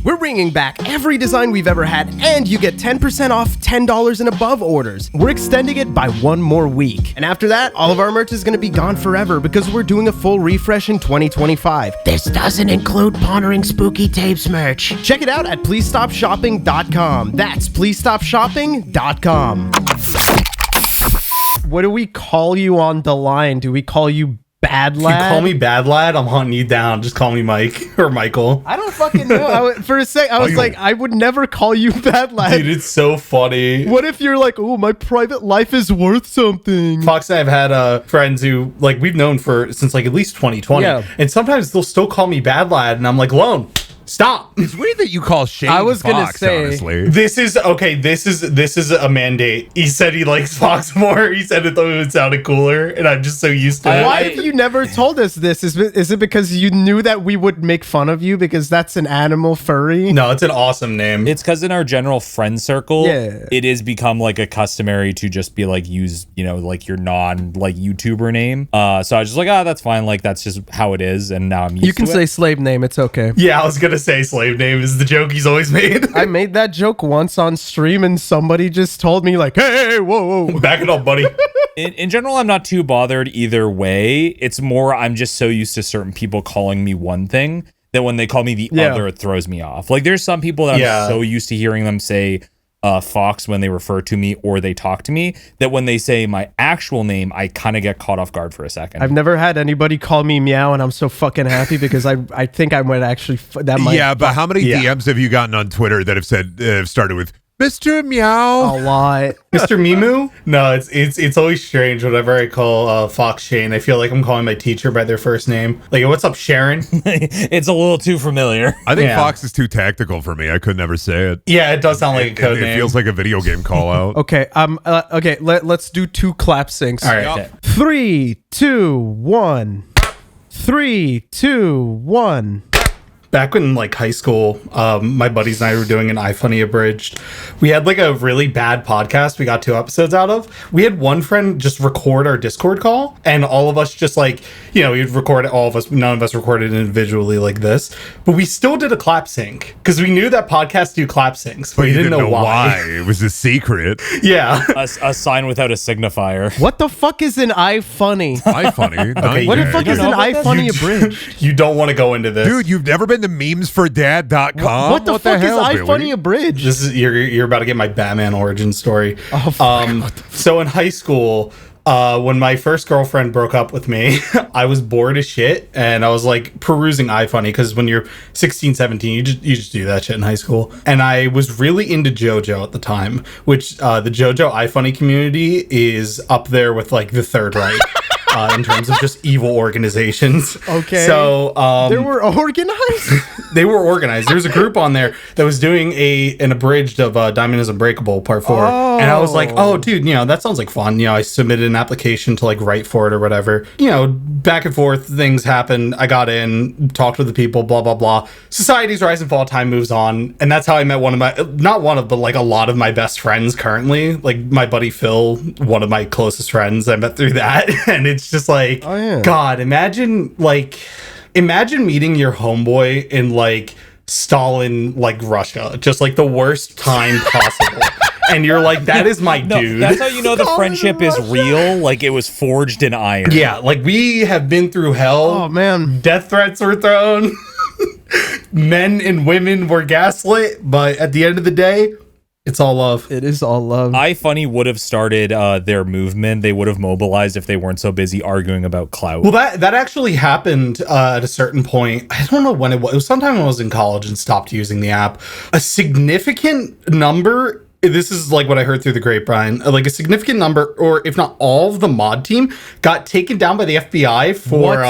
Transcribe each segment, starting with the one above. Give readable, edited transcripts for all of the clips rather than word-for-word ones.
We're bringing back every design we've ever had, and you get 10% off $10 and above orders. We're extending it by 1 more week. And after that, all of our merch is going to be gone forever because we're doing a full refresh in 2025. This doesn't include Pondering Spooky Tapes merch. Check it out at pleasestopshopping.com. That's pleasestopshopping.com. What do we call you on the line? Do we call you Bad Lad? If you call me Bad Lad, I'm hunting you down. Just call me Mike or Michael. I don't fucking know. For a sec, I was like, I would never call you Bad Lad. Dude, it's so funny. What if you're like, oh, my private life is worth something? Fox and I have had friends who, like, we've known since like at least 2020. Yeah. And sometimes they'll still call me Bad Lad, and I'm like, Lone, stop. It's weird that you call Shane I was Fox, gonna say, honestly. This is a mandate. He said he likes Fox more. He said it though it sounded cooler, and I'm just so used to it. Why have you never told us this? Is it because you knew that we would make fun of you because that's an animal furry? No, it's an awesome name. It's because in our general friend circle, it has become like a customary to just be like, use, you know, like your like YouTuber name. So I was just like, that's fine. Like, that's just how it is. And now I'm used to it. You can say slave name. It's okay. Yeah, I was going to say slave name is the joke he's always made. I made that joke once on stream and somebody just told me like, hey, whoa. Back it up, buddy. In general, I'm not too bothered either way. It's more I'm just so used to certain people calling me one thing that when they call me the other, it throws me off. Like there's some people that I'm so used to hearing them say Fox when they refer to me or they talk to me that when they say my actual name, I kind of get caught off guard for a second. I've never had anybody call me Meow, and I'm so fucking happy because I think I might actually but how many DMs have you gotten on Twitter that have said started with Mr. Meow? A lot. Mr. Mimu? No, it's always strange whenever I call Fox Shane. I feel like I'm calling my teacher by their first name. Like, what's up, Sharon? It's a little too familiar. I think Fox is too tactical for me. I could never say it. Yeah, it does sound like a code name. It feels like a video game call out. Okay, let's do 2 clap syncs. All right. 3, 2, 1. 3, 2, 1. Back in like high school, my buddies and I were doing an iFunny Abridged. We had like a really bad podcast we got 2 episodes out of. We had one friend just record our Discord call, and all of us just like, you know, we'd record it, all of us, none of us recorded individually like this, but we still did a clap sync because we knew that podcasts do clap syncs, but we didn't know why. It was a secret. Yeah. A sign without a signifier. What the fuck is an iFunny? iFunny? Okay, what the fuck is an iFunny Abridged? You don't want to go into this. Dude, you've never been to memesfordad.com? What the fuck is iFunny Billy? Abridged? This is you're about to get my Batman origin story. Oh, fuck. So in high school, when my first girlfriend broke up with me, I was bored as shit, and I was like perusing iFunny because when you're 16, 17, you just do that shit in high school. And I was really into JoJo at the time, which the JoJo iFunny community is up there with like the Third Reich. In terms of just evil organizations. Okay. So they were organized? They were organized. There was a group on there that was doing an abridged of Diamond is Unbreakable Part 4. Oh. And I was like, oh, dude, you know, that sounds like fun. You know, I submitted an application to like write for it or whatever. You know, back and forth, things happened. I got in, talked with the people, blah, blah, blah. Societies rise and fall, time moves on. And that's how I met but like a lot of my best friends currently. Like my buddy Phil, one of my closest friends, I met through that. And it's just like, God, imagine meeting your homeboy in like Stalin, like Russia, just like the worst time possible. And you're like, that is my dude. That's how you know the friendship is real. Like it was forged in iron. Yeah, like we have been through hell. Oh man, death threats were thrown. Men and women were gaslit, but at the end of the day, it's all love. It is all love. iFunny would have started their movement. They would have mobilized if they weren't so busy arguing about clout. Well, that actually happened at a certain point. I don't know when it was. It was sometime when I was in college and stopped using the app. A significant number. This is like what I heard through the grapevine. Like a significant number, or if not all of the mod team, got taken down by the FBI for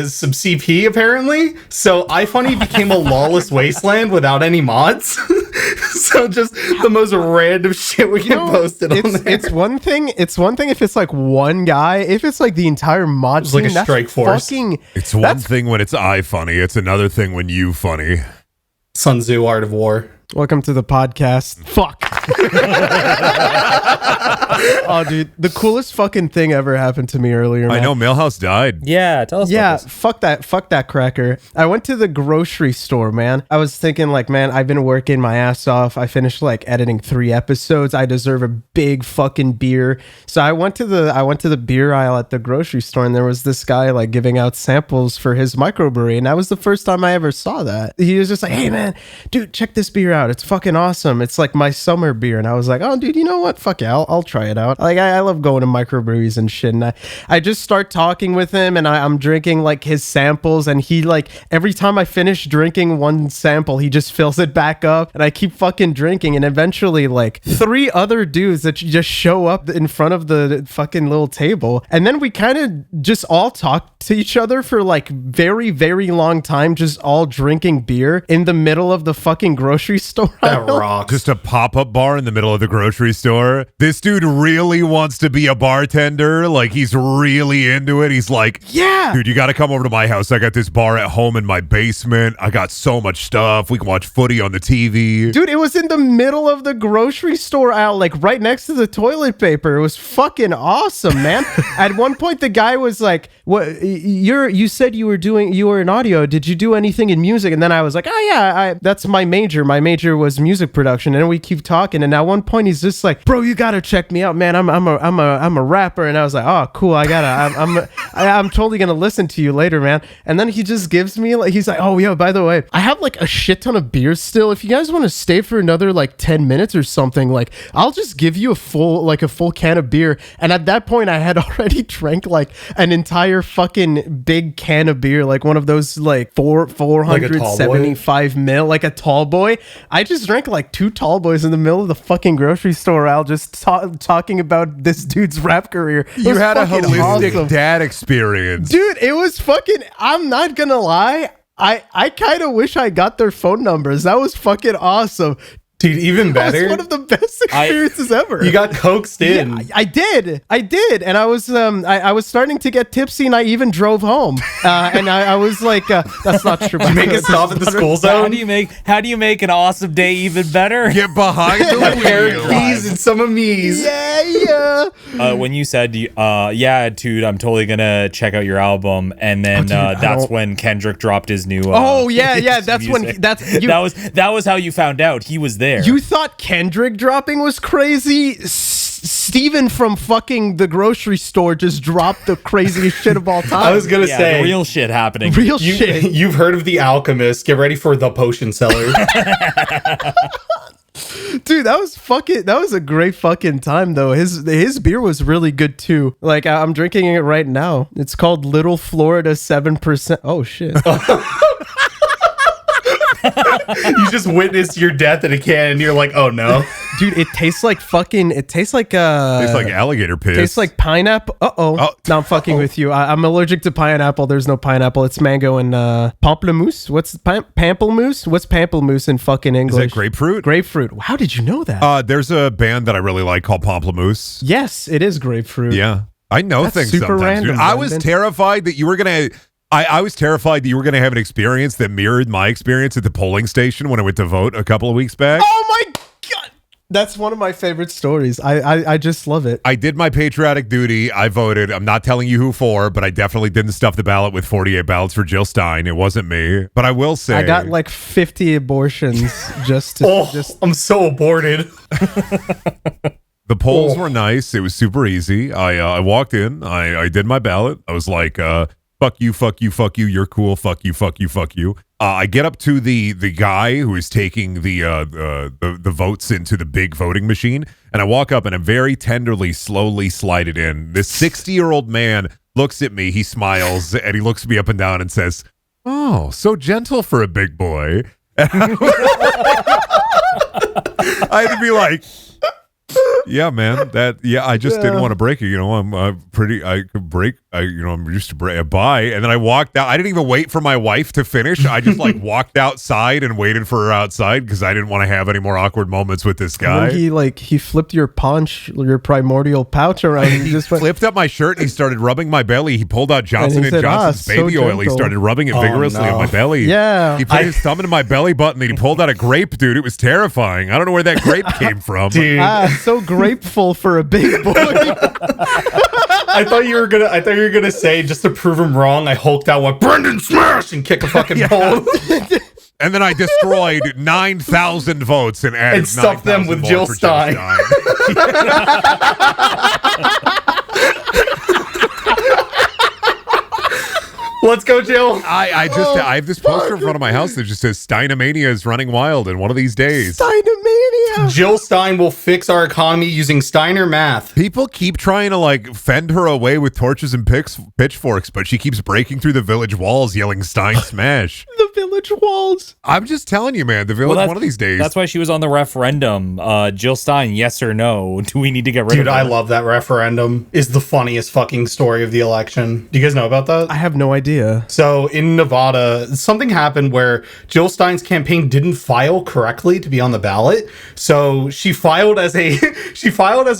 some CP apparently. So iFunny became a lawless wasteland without any mods. So just the most random shit we get posted on there. It's one thing if it's like one guy. If it's like the entire mod team, like a strike force. It's one thing when it's iFunny. It's another thing when you funny. Sun Tzu, Art of War. Welcome to the podcast. Fuck. Oh, dude, the coolest fucking thing ever happened to me earlier, man. I know Millhouse died. Yeah, tell us about this. Fuck that cracker. I went to the grocery store, man. I was thinking like, man, I've been working my ass off. I finished like editing 3 episodes. I deserve a big fucking beer. So I went to the beer aisle at the grocery store, and there was this guy like giving out samples for his microbrewery, and that was the first time I ever saw that. He was just like, hey man, dude, check this beer out. It's fucking awesome. It's like my summer beer. And I was like, oh dude, you know what? Fuck yeah, I'll try it out. Like I love going to microbreweries and shit. And I just start talking with him, and I'm drinking like his samples, and he like every time I finish drinking one sample, he just fills it back up, and I keep fucking drinking. And eventually like 3 other dudes that just show up in front of the fucking little table, and then we kind of just all talk to each other for like very, very long time, just all drinking beer in the middle of the fucking grocery store. That rocks. Just a pop-up bar in the middle of the grocery store. This dude really wants to be a bartender. Like, he's really into it. He's like, Yeah. dude, you got to come over to my house. I got this bar at home in my basement. I got so much stuff. We can watch footy on the TV. Dude, it was in the middle of the grocery store aisle, like right next to the toilet paper. It was fucking awesome, man. At one point, the guy was like, "What? You said you were in audio. Did you do anything in music?" And then I was like, "Oh yeah, that's my major. My major was music production." And then we keep talking, and at one point, he's just like, "Bro, you gotta check me out, man. I'm a rapper." And I was like, "Oh, cool. I'm totally gonna listen to you later, man." And then he just gives me like, he's like, "Oh yeah, by the way, I have like a shit ton of beers still. If you guys want to stay for another like 10 minutes or something, like I'll just give you a full can of beer." And at that point, I had already drank like an entire fucking big can of beer, like one of those like 475 ml, like a tall boy. I just drank like 2 tall boys in the middle of the fucking grocery store aisle, just talking about this dude's rap career. You had a holistic awesome. dad experience. Dude, it was fucking, I'm not gonna lie, I kind of wish I got their phone numbers. That was fucking awesome. Dude, even better. That was one of the best experiences ever. You got coaxed in. Yeah, I did, and I was starting to get tipsy, and I even drove home. And I was like, "That's not true." Did you make it stop at the school How zone? do you make an awesome day even better? Get behind the A pair of wheel. keys and some of me's. Yeah. When you said, "Yeah, dude, I'm totally gonna check out your album," and then that's when Kendrick dropped his new. Oh yeah. his That's music. when that was how you found out he was there. You thought Kendrick dropping was crazy? Steven from fucking the grocery store just dropped the craziest shit of all time. I was gonna yeah, say real shit happening. Real shit. You've heard of The Alchemist. Get ready for The Potion Seller. Dude, that was a great fucking time though. His beer was really good too. Like I'm drinking it right now. It's called Little Florida 7%. Oh shit. You just witnessed your death in a can, and you're like, "Oh no, Dude, it tastes like Tastes like alligator piss. tastes like pineapple. Oh. No, I'm fucking with you. I'm allergic to pineapple. There's no pineapple. It's mango and pamplemousse. What's pamplemousse? What's pamplemousse in fucking Is English? that grapefruit? Grapefruit. How did you know that? There's a band that I really like called Pamplemousse. Yes, it is grapefruit. Yeah. I know That's things super sometimes, dude. random, I was Brandon. terrified that you were going to... I was terrified that you were going to have an experience that mirrored my experience at the polling station when I went to vote a couple of weeks back. Oh my god. That's one of my favorite stories. I just love it. I did my patriotic duty. I voted. I'm not telling you who for, but I definitely didn't stuff the ballot with 48 ballots for Jill Stein. It wasn't me. But I will say... I got like 50 abortions just to... I'm so aborted." The polls were nice. It was super easy. I walked in. I did my ballot. I was like, fuck you, fuck you, fuck you. You're cool. Fuck you, fuck you, fuck you. I get up to the guy who is taking the votes into the big voting machine, and I walk up and I very tenderly, slowly slide it in. This 60-year-old man looks at me. He smiles and he looks me up and down and says, "Oh, so gentle for a big boy." And I had to be like, "Yeah, man, I just didn't want to break it. You know, I could break I'm used to bye. And then I walked out. I didn't even wait for my wife to finish. I just like walked outside and waited for her outside because I didn't want to have any more awkward moments with this guy. And then he flipped your primordial pouch around. And he just flipped up my shirt and he started rubbing my belly. He pulled out Johnson & Johnson's baby oil. He started rubbing it vigorously on my belly. Yeah. He put his thumb into my belly button and he pulled out a grape, dude. It was terrifying. I don't know where that grape came from. Dude. So grateful for a big boy. I thought you were gonna say, just to prove him wrong, I hulked out what Brendan smash and kick a fucking pole. And then I destroyed 9,000 votes and added and stuffed them with Jill Stein. Let's go, Jill. I have this poster in front of my house that just says Steinomania is running wild in one of these days. Steinomania. Jill Stein will fix our economy using Steiner math. People keep trying to like fend her away with torches and pitchforks, but she keeps breaking through the village walls yelling Stein smash. The village walls. I'm just telling you, man, the village one of these days. That's why she was on the referendum. Jill Stein, yes or no? Do we need to get rid of her? Dude, I love that referendum. Is the funniest fucking story of the election. Do you guys know about that? I have no idea. So in Nevada, something happened where Jill Stein's campaign didn't file correctly to be on the ballot. So she filed as a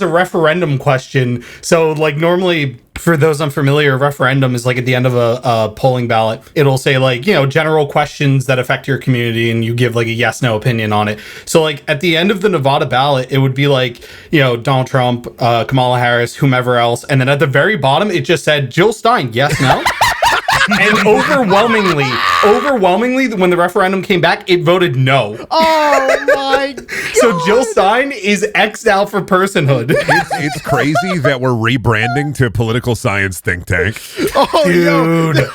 referendum question. So like normally, for those unfamiliar, a referendum is like at the end of a polling ballot. It'll say like, general questions that affect your community and you give like a yes, no opinion on it. So like at the end of the Nevada ballot, it would be like, Donald Trump, Kamala Harris, whomever else. And then at the very bottom, it just said Jill Stein, yes, no. And overwhelmingly, when the referendum came back, it voted no. Oh my God. So Jill Stein is X'd out for personhood. It's crazy that we're rebranding to political science think tank. Oh, dude. Yo.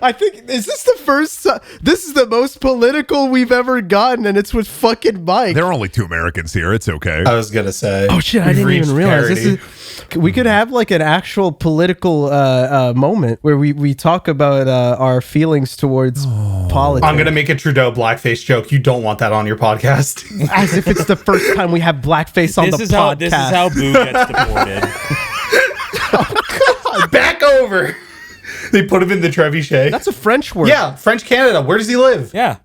I think, is this the first? This is the most political we've ever gotten, and it's with fucking Mike. There are only 2 Americans here. It's okay. I was gonna say. Oh shit! I didn't even realize we could have like an actual political moment where we talk about our feelings towards politics. I'm gonna make a Trudeau blackface joke. You don't want that on your podcast. As if it's the first time we have blackface on the podcast. This is how Boo gets deported. Oh God! Back over. They put him in the trebuchet. That's a French word. Yeah, French Canada. Where does he live? Yeah.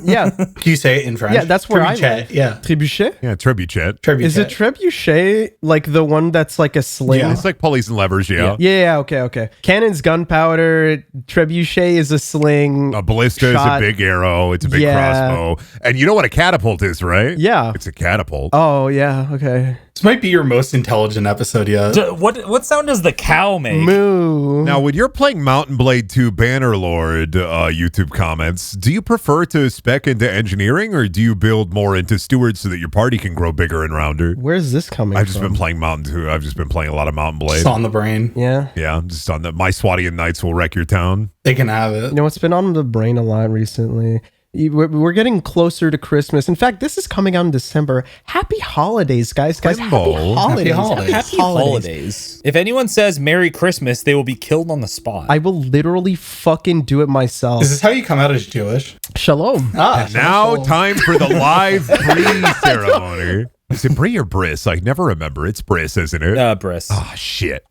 Yeah. Can you say it in French? Yeah, that's where trebuchet. I live. Yeah. Trebuchet? Yeah, trebuchet. Is it trebuchet like the one that's like a sling? Yeah, it's like pulleys and levers, yeah. Yeah, okay. Cannon's gunpowder, trebuchet is a sling. A ballista is a big arrow, it's a big crossbow. And you know what a catapult is, right? Yeah. It's a catapult. Oh, yeah, okay. This might be your most intelligent episode yet. What sound does the cow make? Moo. Now, when you're playing Mountain Blade 2 Bannerlord YouTube comments, do you prefer to spec into engineering or do you build more into stewards so that your party can grow bigger and rounder? Where's this coming from? I've just been playing Mountain 2. I've just been playing a lot of Mountain Blade. It's on the brain. Yeah. Yeah, I'm just on that. My Swatian Knights will wreck your town. They can have it. You know what's been on the brain a lot recently? We're getting closer to Christmas. In fact, this is coming out in December. Happy holidays, guys. Happy holidays. Happy holidays. If anyone says Merry Christmas, they will be killed on the spot. I will literally fucking do it myself. Is this how you come out as Jewish? Shalom. And now time for the live Brie ceremony. Is it Brie or Briss? I never remember. It's Briss, isn't it? Briss. Oh, shit.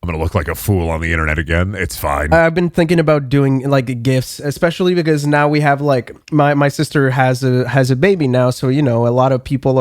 I'm going to look like a fool on the internet again. It's fine. I've been thinking about doing like gifts, especially because now we have like my sister has a baby now. So, a lot of people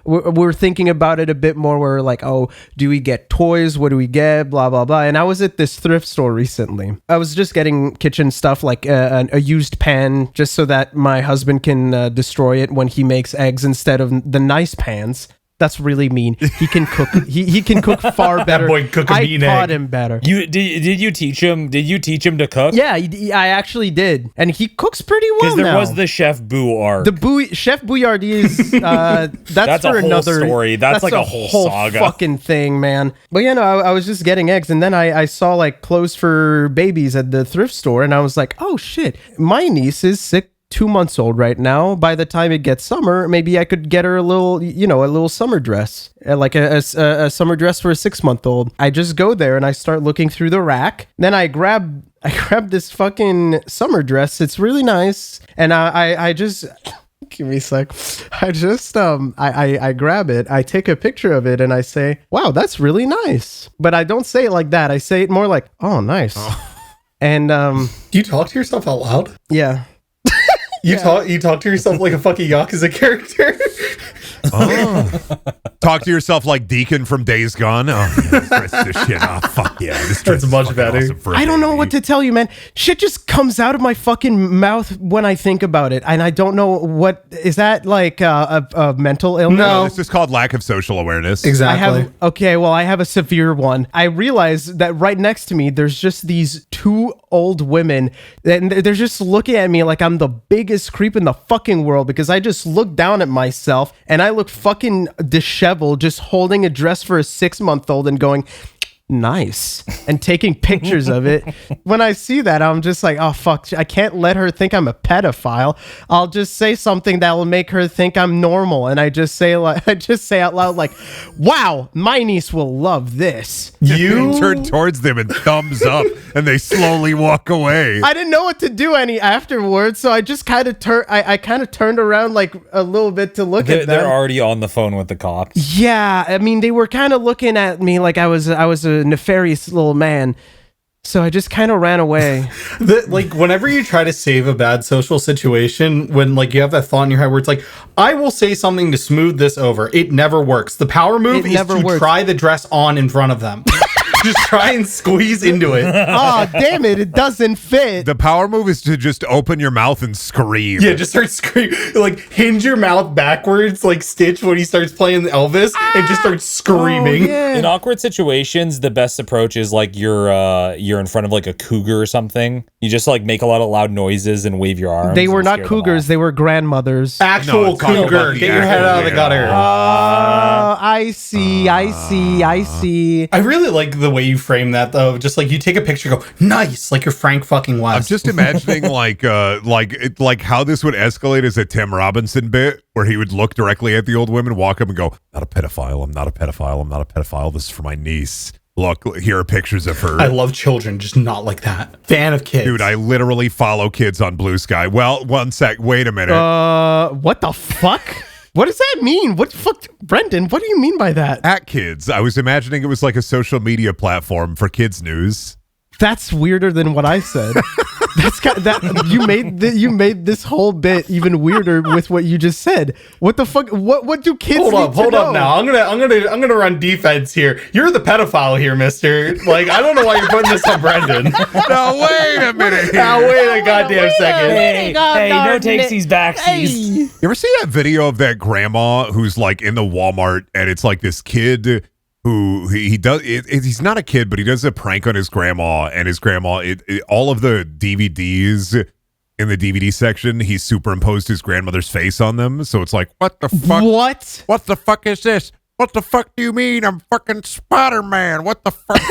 we're thinking about it a bit more. We're like, oh, do we get toys? What do we get? Blah, blah, blah. And I was at this thrift store recently. I was just getting kitchen stuff like a used pan just so that my husband can destroy it when he makes eggs instead of the nice pans. That's really mean. He can cook. He can cook far better. That boy cook a mean egg. I taught him better. Did you teach him? Did you teach him to cook? Yeah, I actually did, and he cooks pretty well. Because there now. was the Chef Boo arc. The Chef Boyardee is that's for a whole another story. That's like a whole saga. Fucking thing, man. But I was just getting eggs, and then I saw like clothes for babies at the thrift store, and I was like, oh shit, my niece is 2 months old right now. By the time it gets summer, maybe I could get her a little summer dress, like a summer dress for a 6-month-old. I just go there and I start looking through the rack. Then I grab this fucking summer dress. It's really nice, and I just Give me a sec. I just I grab it, I take a picture of it, and I say, "Wow, that's really nice." But I don't say it like that. I say it more like, "Oh, nice." And Do you talk to yourself out loud? yeah. You talk to yourself like a fucking Yakuza character. Talk to yourself like Deacon from Days Gone. Oh, yeah, this shit. Oh, fuck yeah. This That's much better. Awesome I don't know what to tell you, man. Shit just comes out of my fucking mouth when I think about it, and I don't know what is that like a mental illness. No, this is called lack of social awareness. Exactly. I have a severe one. I realize that right next to me, there's just these two old women, and they're just looking at me like I'm the biggest creep in the fucking world because I just look down at myself and I look fucking disheveled, just holding a dress for a 6-month-old and going, nice, and taking pictures of it. When I see that, I'm just like, oh fuck, I can't let her think I'm a pedophile. I'll just say something that will make her think I'm normal, and I just say out loud like, wow, my niece will love this. You turn towards them and thumbs up, and they slowly walk away. I didn't know what to do any afterwards, so I just kind of turned around like a little bit to look at them. They're already on the phone with the cops. Yeah, I mean, they were kind of looking at me like I was a nefarious little man, so I just kind of ran away. Like whenever you try to save a bad social situation, when like you have that thought in your head where it's like, I will say something to smooth this over, it never works. The power move is to try the dress on in front of them. Just try and squeeze into it. Oh, damn it. It doesn't fit. The power move is to just open your mouth and scream. Yeah, just start screaming. Like, hinge your mouth backwards, like Stitch when he starts playing Elvis, and just start screaming. Oh, yeah. In awkward situations, the best approach is like you're in front of like a cougar or something. You just like make a lot of loud noises and wave your arms. They were not cougars. They were grandmothers. Actual cougar. Get your head out of the gutter. I see. I really like the way you frame that though. Just like you take a picture, go nice, like you're Frank fucking West. I'm just imagining like how this would escalate as a Tim Robinson bit where he would look directly at the old women, walk up and go, "Not a pedophile. I'm not a pedophile. I'm not a pedophile. This is for my niece. Look, here are pictures of her." I love children, just not like that. Fan of kids. Dude, I literally follow kids on Blue Sky. Well, one sec. Wait a minute. What the fuck? What does that mean? What the fuck? Brendan, what do you mean by that? At kids. I was imagining it was like a social media platform for kids news. That's weirder than what I said. You made this whole bit even weirder with what you just said. What the fuck? What do kids hold need to know? up now. I'm gonna run defense here. You're the pedophile here, mister. Like, I don't know why you're putting this on Brendan. Now wait a minute. Now wait a goddamn second. Hey, no takesies backsies. You ever see that video of that grandma who's like in the Walmart and it's like this kid who he's not a kid, but he does a prank on his grandma, and his grandma, all of the DVDs in the DVD section, he superimposed his grandmother's face on them. So it's like, what the fuck? What the fuck is this? What the fuck do you mean? I'm fucking Spider-Man. What the fuck?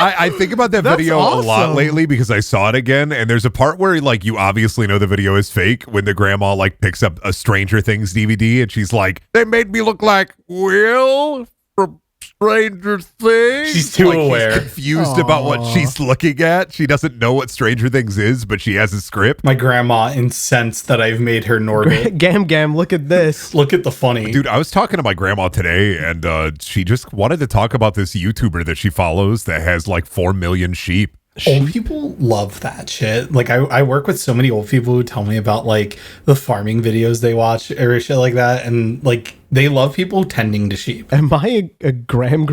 I think about that video a lot lately because I saw it again, and there's a part where like you obviously know the video is fake when the grandma like picks up a Stranger Things DVD and she's like, "They made me look like Will from Stranger Things." She's too aware. She's confused about what she's looking at. She doesn't know what Stranger Things is, but she has a script. My grandma incensed that I've made her Norbit. Gam, look at this. Look at the funny. Dude, I was talking to my grandma today, and she just wanted to talk about this YouTuber that she follows that has like 4 million sheep. Old people love that shit. Like I work with so many old people who tell me about like the farming videos they watch or shit like that, and like they love people tending to sheep. Am I a Gram?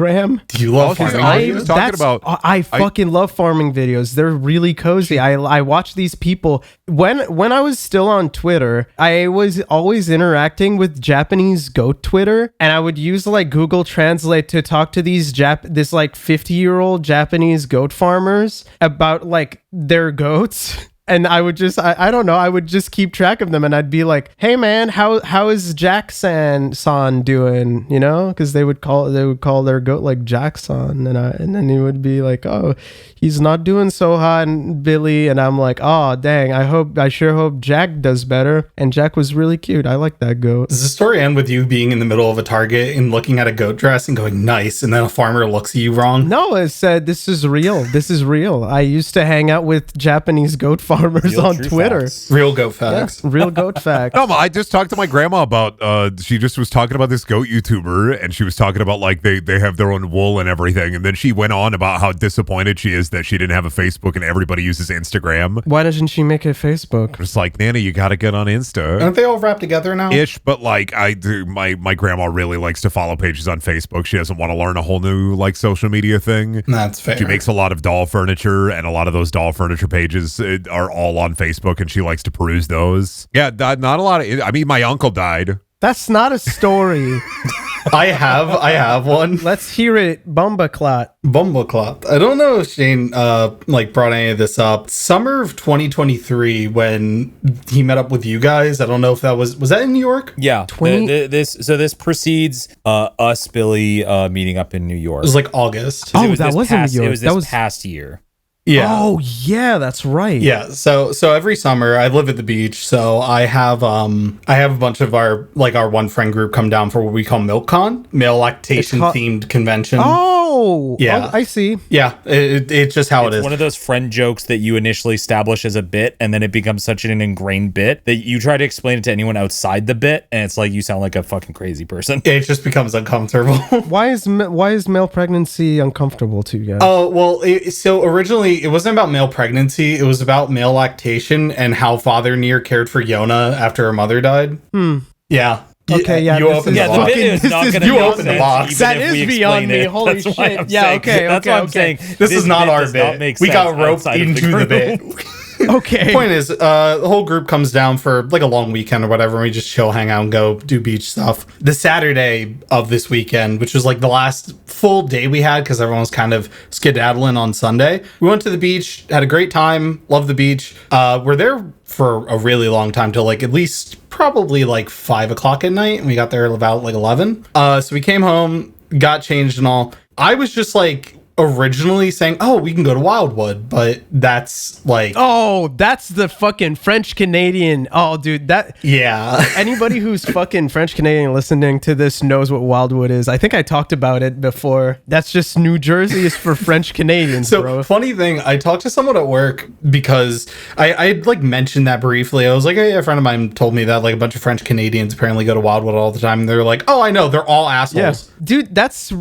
Do you love farming videos? I fucking love farming videos. They're really cozy. I watch these people. When I was still on Twitter, I was always interacting with Japanese goat Twitter, and I would use like Google Translate to talk to these this like 50-year-old Japanese goat farmers about like their goats. And I would just, I don't know, I would just keep track of them, and I'd be like, "Hey man, how is Jack-san doing?" You know, because they would call their goat like Jack-san, and then he would be like, "Oh, he's not doing so hot, Billy," and I'm like, "Oh dang, I sure hope Jack does better." And Jack was really cute. I like that goat. Does the story end with you being in the middle of a Target and looking at a goat dress and going nice, and then a farmer looks at you wrong? No, it said this is real. This is real. I used to hang out with Japanese goat farmers. farmers Real on true Twitter. facts. Real goat facts. Yeah, real goat facts. No, I just talked to my grandma about, she just was talking about this goat YouTuber, and she was talking about, like, they have their own wool and everything, and then she went on about how disappointed she is that she didn't have a Facebook and everybody uses Instagram. Why doesn't she make a Facebook? It's like, Nana, you gotta get on Insta. Aren't they all wrapped together now? Ish, but like I do, my grandma really likes to follow pages on Facebook. She doesn't want to learn a whole new like social media thing. That's fair. She makes a lot of doll furniture, and a lot of those doll furniture pages are all on Facebook, and she likes to peruse those. Yeah, not a lot of. I mean, my uncle died. That's not a story. I have one. Let's hear it. Bumbleclot. Bumbleclot. I don't know if Shane like brought any of this up. Summer of 2023 when he met up with you guys. I don't know if that was that in New York? Yeah. This precedes us, Billy, meeting up in New York. It was like August. Oh, that was in New York. It was this past year. Yeah. Oh yeah, that's right. Yeah. So every summer I live at the beach, so I have a bunch of our one friend group come down for what we call MilkCon, male lactation themed convention. Oh yeah, I see. Yeah, it's just how it is. One of those friend jokes that you initially establish as a bit, and then it becomes such an ingrained bit that you try to explain it to anyone outside the bit, and it's like you sound like a fucking crazy person. It just becomes uncomfortable. Why is male pregnancy uncomfortable to you guys? Oh well, so originally it wasn't about male pregnancy. It was about male lactation and how Father Near cared for Yona after her mother died. Yeah. Okay, yeah. You open the box. The bit is not going to you open the box. That is beyond me. Holy shit. Yeah, okay. That's what I'm saying. This is not our bit. We got roped into the bit. Okay. Point is, the whole group comes down for like a long weekend or whatever, and we just chill, hang out, and go do beach stuff. The Saturday of this weekend, which was like the last full day we had because everyone was kind of skedaddling on Sunday, we went to the beach, had a great time, loved the beach. We're there for a really long time, till like at least probably like 5 o'clock at night, and we got there about like 11. So we came home, got changed and all. I was just like originally saying, oh, we can go to Wildwood, but that's like, oh, that's the fucking French Canadian. Oh, dude, that, yeah. Anybody who's fucking French Canadian listening to this knows what Wildwood is. I think I talked about it before. That's just New Jersey is for French Canadians, so, bro. Funny thing, I talked to someone at work because I like mentioned that briefly. I was like, hey, a friend of mine told me that like a bunch of French Canadians apparently go to Wildwood all the time, and they're like, oh, I know, they're all assholes. Yeah. Dude, that's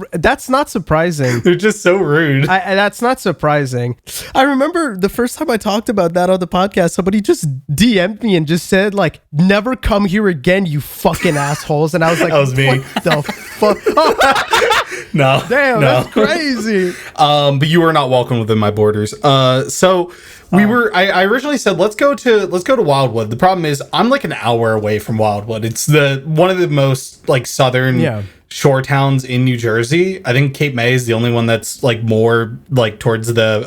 not surprising. They're just so rude. That's not surprising. I remember the first time I talked about that on the podcast, somebody just DM'd me and just said, like, never come here again, you fucking assholes. And I was like, that was me. What the fuck? No. Damn, no. that's crazy. But you were not welcome within my borders. So we were, I originally said, let's go to Wildwood. The problem is I'm like an hour away from Wildwood. It's one of the most like southern shore towns in New Jersey. I think Cape May is the only one that's like more like towards the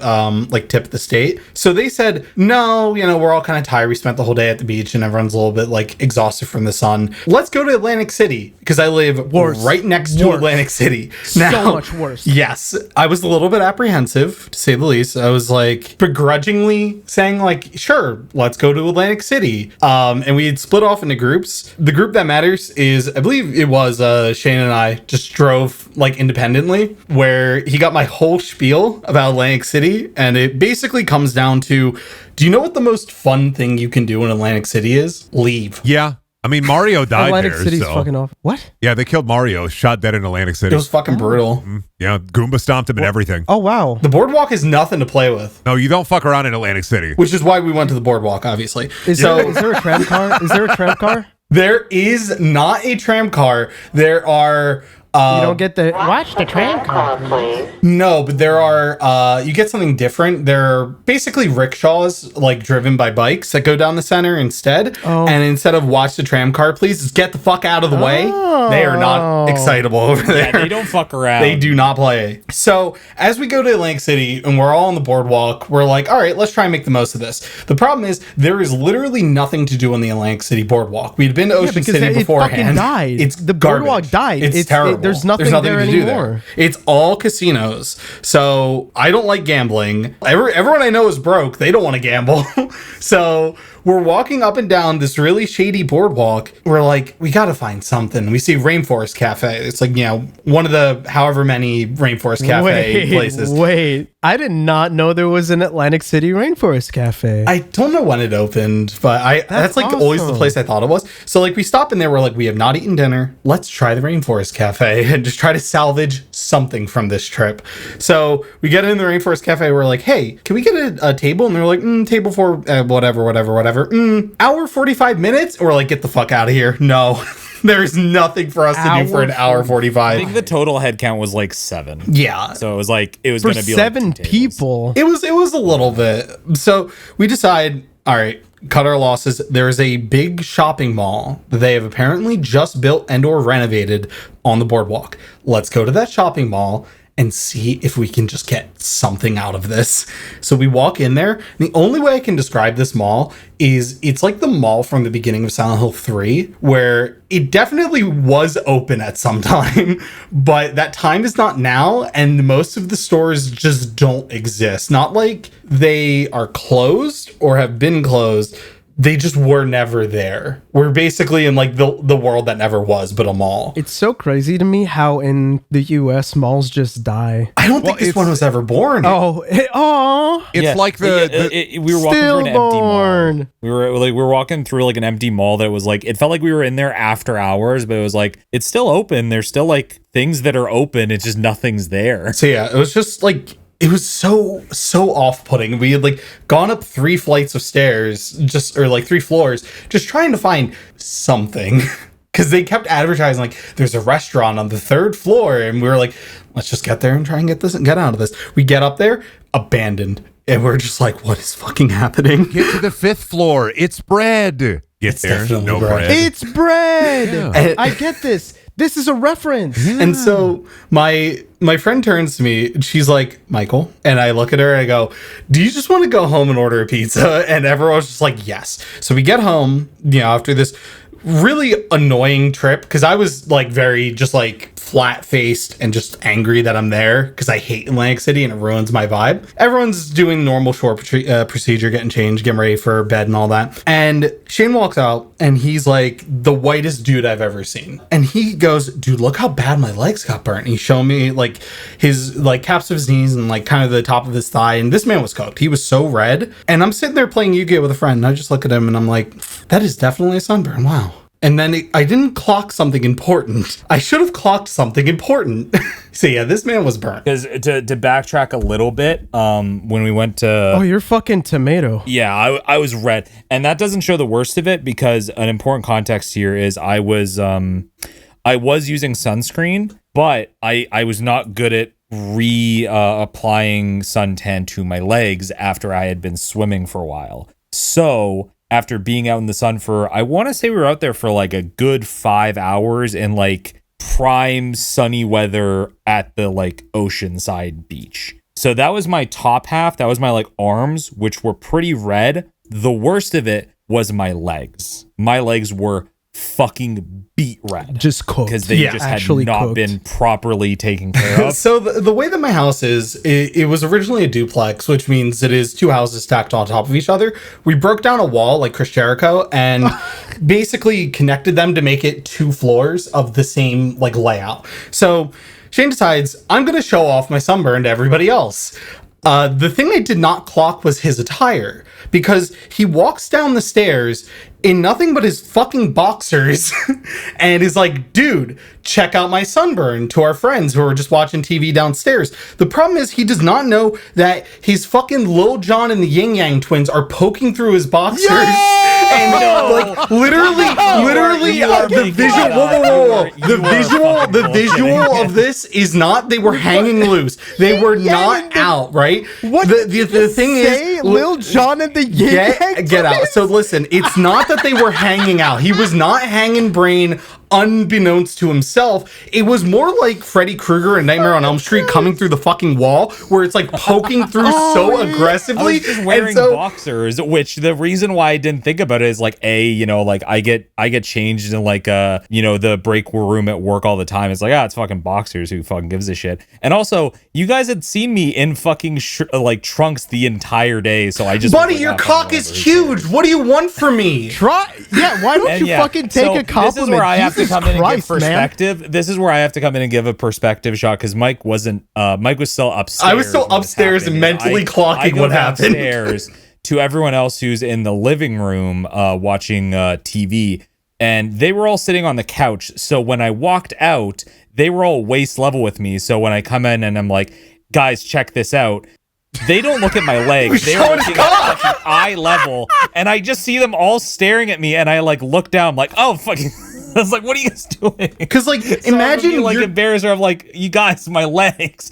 like tip of the state. So they said, no, we're all kind of tired. We spent the whole day at the beach and everyone's a little bit like exhausted from the sun. Let's go to Atlantic City because I live right next to Atlantic City. Now, so much worse. Yes, I was a little bit apprehensive to say the least. I was like begrudgingly saying like, sure, let's go to Atlantic City. And we had split off into groups. The group that matters is, I believe it was Shane and I just drove like independently, where he got my whole spiel about Atlantic City, and it basically comes down to, do you know what the most fun thing you can do in Atlantic City is? Leave. Yeah. I mean, Mario died Atlantic there. City's so. fucking off. What? Yeah, they killed Mario, shot dead in Atlantic City. It was fucking brutal. Yeah, Goomba stomped him and everything. Oh, wow. The boardwalk is nothing to play with. No, you don't fuck around in Atlantic City. Which is why we went to the boardwalk, obviously. Is there a tram car? Is there a tram car? There is not a tram car. There are... you don't get the... Watch the tram car, please. No, but there are, you get something different. There are basically rickshaws, like, driven by bikes that go down the center instead. Oh. And instead of watch the tram car, please, just get the fuck out of the way. They are not excitable over there. Yeah, they don't fuck around. They do not play. So, as we go to Atlantic City and we're all on the boardwalk, we're like, all right, let's try and make the most of this. The problem is, there is literally nothing to do on the Atlantic City boardwalk. We'd been to Ocean City beforehand. It fucking died. It's the garbage. boardwalk died. It's terrible. There's nothing there to do anymore. there. It's all casinos. So I don't like gambling. Everyone I know is broke. They don't want to gamble. So we're walking up and down this really shady boardwalk. We're like, we got to find something. We see Rainforest Cafe. It's like, one of the however many Rainforest Cafe places. Wait. I did not know there was an Atlantic City Rainforest Cafe. I don't know when it opened, but that's like always the place I thought it was. So like we stop in there, we're like, we have not eaten dinner. Let's try the Rainforest Cafe and just try to salvage something from this trip. So we get in the Rainforest Cafe. We're like, hey, can we get a table? And they're like, table for whatever. Hour 45 minutes? Or like, get the fuck out of here. No. There's nothing for us to do for an hour 45. I think the total head count was like 7. Yeah. So it was like, it was For going to be 7 like 2 tables. people. It was a little bit. So we decide, all right, cut our losses. There's a big shopping mall that they have apparently just built and or renovated on the boardwalk. Let's go to that shopping mall and see if we can just get something out of this. So we walk in there. The only way I can describe this mall is it's like the mall from the beginning of Silent Hill 3, where it definitely was open at some time, but that time is not now, and most of the stores just don't exist. Not like they are closed or have been closed. They just were never there. We're basically in like the world that never was, but a mall. It's so crazy to me how in the US malls just die. I don't think this one was ever born. It's like we were walking through an empty mall. Stillborn. We were walking through like an empty mall that was like, it felt like we were in there after hours, but it was like, it's still open. There's still like things that are open. It's just nothing's there. So yeah, it was just like, it was so off-putting. We had like gone up 3 flights of stairs, or 3 floors, just trying to find something. Because they kept advertising like there's a restaurant on the 3rd floor, and we were like, let's just get there and try and get out of this. We get up there, abandoned, and we're just like, what is fucking happening? Get to the 5th floor. It's bread. Get It's there. definitely No bread. bread. It's bread. Yeah. I get this. This is a reference. And so my friend turns to me and she's like, Michael, and I look at her and I go, do you just want to go home and order a pizza? And everyone's just like, yes. So we get home, after this really annoying trip, because I was like very just like flat-faced and just angry that I'm there because I hate Atlantic City and it ruins my vibe. Everyone's doing normal short procedure, getting changed, getting ready for bed and all that. And Shane walks out and he's like the whitest dude I've ever seen. And he goes, dude, look how bad my legs got burnt. And he's showing me like his like caps of his knees and like kind of the top of his thigh. And this man was cooked. He was so red. And I'm sitting there playing Yu-Gi-Oh with a friend. And I just look at him and I'm like, that is definitely a sunburn. Wow. And then I didn't clock something important. I should have clocked something important. So yeah, this man was burnt. Because to backtrack a little bit, when we went to... Oh, you're fucking tomato. Yeah, I was red. And that doesn't show the worst of it, because an important context here is I was using sunscreen, but I was not good at applying suntan to my legs after I had been swimming for a while. So... after being out in the sun for, I want to say we were out there for like a good 5 hours in like prime sunny weather at the like oceanside beach. So that was my top half. That was my like arms, which were pretty red. The worst of it was my legs. My legs were fucking beat red. Just cooked. Because they just had not cooked. been properly taken care of. So the way that my house is, it was originally a duplex, which means it is 2 houses stacked on top of each other. We broke down a wall like Chris Jericho and basically connected them to make it 2 floors of the same like layout. So Shane decides, I'm going to show off my sunburn to everybody else. The thing I did not clock was his attire, because he walks down the stairs in nothing but his fucking boxers and is like, dude, check out my sunburn, to our friends who are just watching TV downstairs. The problem is he does not know that his fucking Lil Jon and the Yin Yang twins are poking through his boxers. And like literally the visual of this is not, they were hanging loose. They were not out, right? What the thing is, Lil Jon and the Yin Yang get out. So listen, it's not that they were hanging out. He was not hanging brain unbeknownst to himself. It was more like Freddy Krueger and Nightmare on Elm Street coming through the fucking wall, where it's like poking through so aggressively. I was just wearing boxers, which the reason why I didn't think about it is like, like I get changed in like the break room at work all the time. It's like, it's fucking boxers, who fucking gives a shit. And also, you guys had seen me in fucking like trunks the entire day, so I just buddy, your cock is huge. What do you want from me? Why don't you fucking take a compliment? This is where I have to come in and give Christ, man. perspective. This is where I have to come in and give a perspective shot because Mike wasn't. Mike was still upstairs. I was still when this upstairs happened, and mentally clocking what happened. Downstairs to everyone else who's in the living room watching TV, and they were all sitting on the couch. So when I walked out, they were all waist level with me. So when I come in and I'm like, guys, check this out. They don't look at my legs. They're looking at fucking eye level, and I just see them all staring at me. And I like look down, like, oh fucking. I was like, what are you guys doing? Because like, So imagine I'm like you're- embarrassed. Or I'm like, you guys, my legs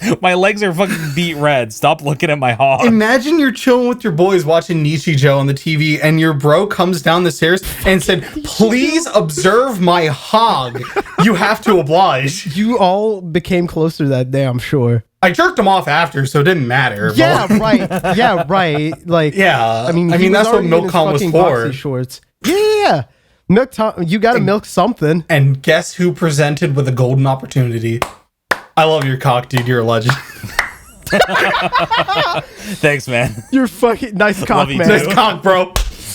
are fucking beat red. Stop looking at my hog. Imagine you're chilling with your boys watching Nishi Joe on the TV, and your bro comes down the stairs and said, "Please observe my hog." You have to oblige. You all became closer that day, I'm sure. I jerked him off after, so it didn't matter. but- Yeah, right. Yeah, right. Like, Yeah. I mean, I he mean, was that's what already in his MilkCon was fucking for. boxy shorts. Yeah. Milk you gotta milk something. And guess who presented with a golden opportunity? I love your cock, dude. You're a legend. Thanks, man. You're fucking nice cock, Love you man. Nice cock, bro.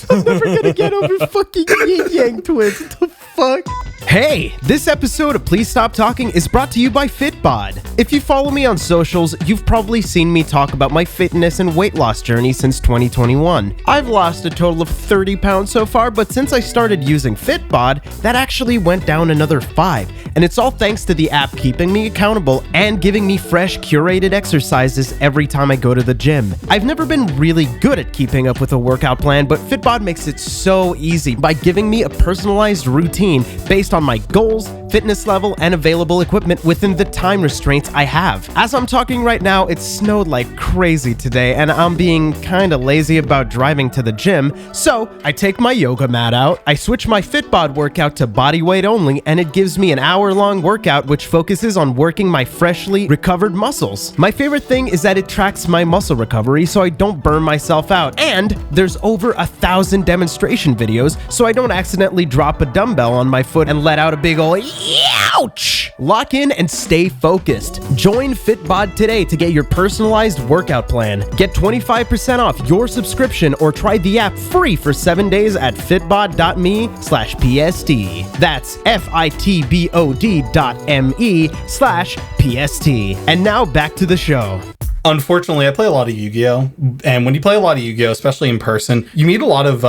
I'm never gonna get over fucking Yin Yang twins. What the fuck? Hey, this episode of Please Stop Talking is brought to you by Fitbod. If you follow me on socials, you've probably seen me talk about my fitness and weight loss journey since 2021. I've lost a total of 30 pounds so far, but since I started using Fitbod, that actually went down another 5. And it's all thanks to the app keeping me accountable and giving me fresh, curated exercises every time I go to the gym. I've never been really good at keeping up with a workout plan, but Fitbod makes it so easy by giving me a personalized routine based on my goals, fitness level, and available equipment within the time restraints I have. As I'm talking right now, it snowed like crazy today, and I'm being kinda lazy about driving to the gym, so I take my yoga mat out, I switch my Fitbod workout to body weight only, and it gives me an hour-long workout which focuses on working my freshly recovered muscles. My favorite thing is that it tracks my muscle recovery so I don't burn myself out, and there's over 1,000 demonstration videos so I don't accidentally drop a dumbbell on my foot and let out a big ol' ouch! Lock in and stay focused. Join Fitbod today to get your personalized workout plan. Get 25% off your subscription or try the app free for 7 days at fitbod.me/PST. That's FITBOD.me/PST. And now back to the show. Unfortunately, I play a lot of Yu-Gi-Oh! And when you play a lot of Yu-Gi-Oh!, especially in person, you meet a lot of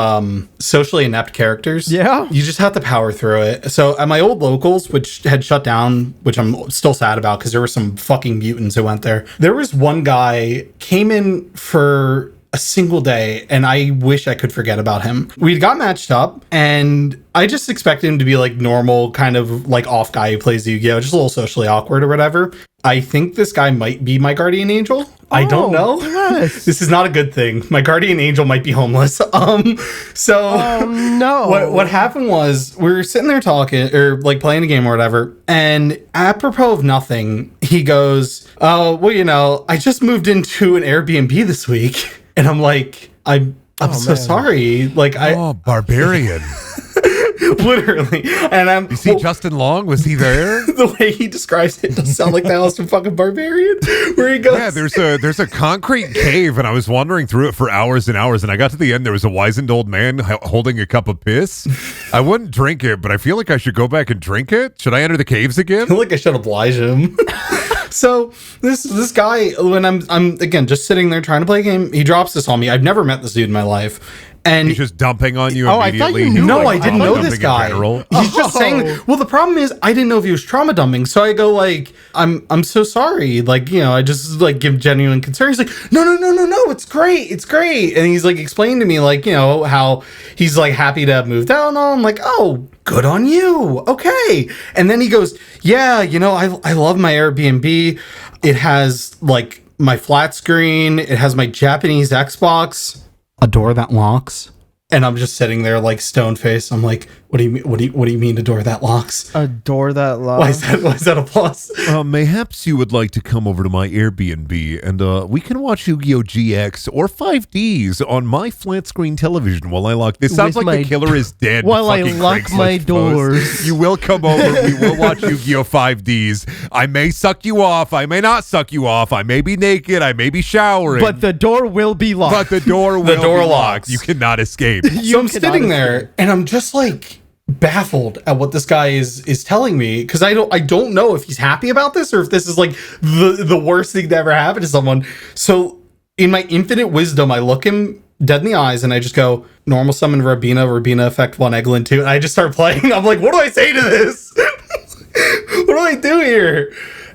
socially inept characters. Yeah. You just have to power through it. So at my old locals, which had shut down, which I'm still sad about because there were some fucking mutants who went there. There was one guy came in for a single day, and I wish I could forget about him. We got matched up, and I just expected him to be like normal, kind of like off guy who plays Yu-Gi-Oh!, just a little socially awkward or whatever. I think this guy might be my guardian angel. I don't know. Yes. This is not a good thing. My guardian angel might be homeless. No. What happened was we were sitting there talking or like playing a game or whatever, and apropos of nothing, he goes, "Oh, well, you know, I just moved into an Airbnb this week." And I'm like, I'm so man. sorry. Like Oh, barbarian. literally. And You see Justin Long? Was he there? the way he describes it does sound like that was some fucking barbarian. Where he goes, Yeah, there's a concrete cave, and I was wandering through it for hours and hours, and I got to the end. There was a wizened old man holding a cup of piss. I wouldn't drink it, but I feel like I should go back and drink it. Should I enter the caves again? I feel like I should oblige him. So this guy, when I'm again just sitting there trying to play a game, he drops this on me. I've never met this dude in my life. And He's just dumping on you Oh, I thought immediately. you knew no, him. I didn't know this Dumping in guy. general. He's just saying. Well, the problem is, I didn't know if he was trauma dumping. So I go like, I'm so sorry. Like, you know, I just like give genuine concern. He's like, no, it's great. And he's like explaining to me like, you know, how he's like happy to have moved out and all. I'm like, oh, good on you. Okay. And then he goes, yeah, you know, I love my Airbnb. It has like my flat screen. It has my Japanese Xbox. A door that locks. And I'm just sitting there like stone faced. I'm like, what do you mean? What do you mean a door that locks? A door that Why locks. is that a plus? Mayhaps you would like to come over to my Airbnb and we can watch Yu-Gi-Oh! GX or 5Ds on my flat screen television while I lock. This sounds With like my the killer is dead. while I fucking lock Craigslist my post. doors. You will come over. We will watch Yu-Gi-Oh! 5Ds. I may suck you off. I may not suck you off. I may be naked. I may be showering. But the door will be locked. But the door will door be locks. locked. You cannot escape. So I'm sitting there and I'm just like baffled at what this guy is telling me, because I don't know if he's happy about this or if this is like the worst thing to ever happen to someone. So in my infinite wisdom, I look him dead in the eyes and I just go, normal summon Rabina effect 1 Eglin 2, and I just start playing. I'm like, what do I say to this? What do I do here?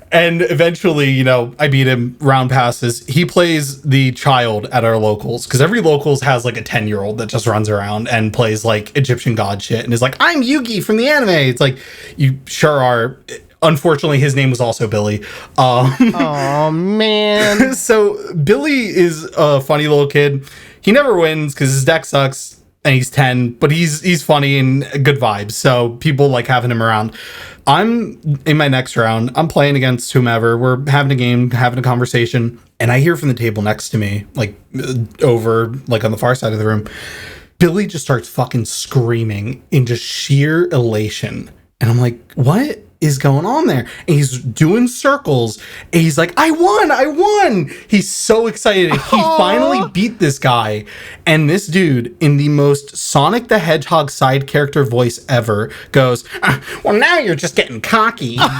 And eventually, you know, I beat him, round passes. He plays the child at our locals, because every locals has like a 10-year-old that just runs around and plays like Egyptian god shit and is like, I'm Yugi from the anime. It's like, you sure are. Unfortunately, his name was also Billy. Oh man. So Billy is a funny little kid. He never wins because his deck sucks and he's 10, but he's funny and good vibes. So people like having him around. I'm in my next round. I'm playing against whomever. We're having a game, having a conversation, and I hear from the table next to me, like over, like on the far side of the room, Billy just starts fucking screaming in just sheer elation. And I'm like, what is going on there? And he's doing circles and he's like, I won. He's so excited. He finally beat this guy. And this dude, in the most Sonic the Hedgehog side character voice ever, goes, well, now you're just getting cocky. I'm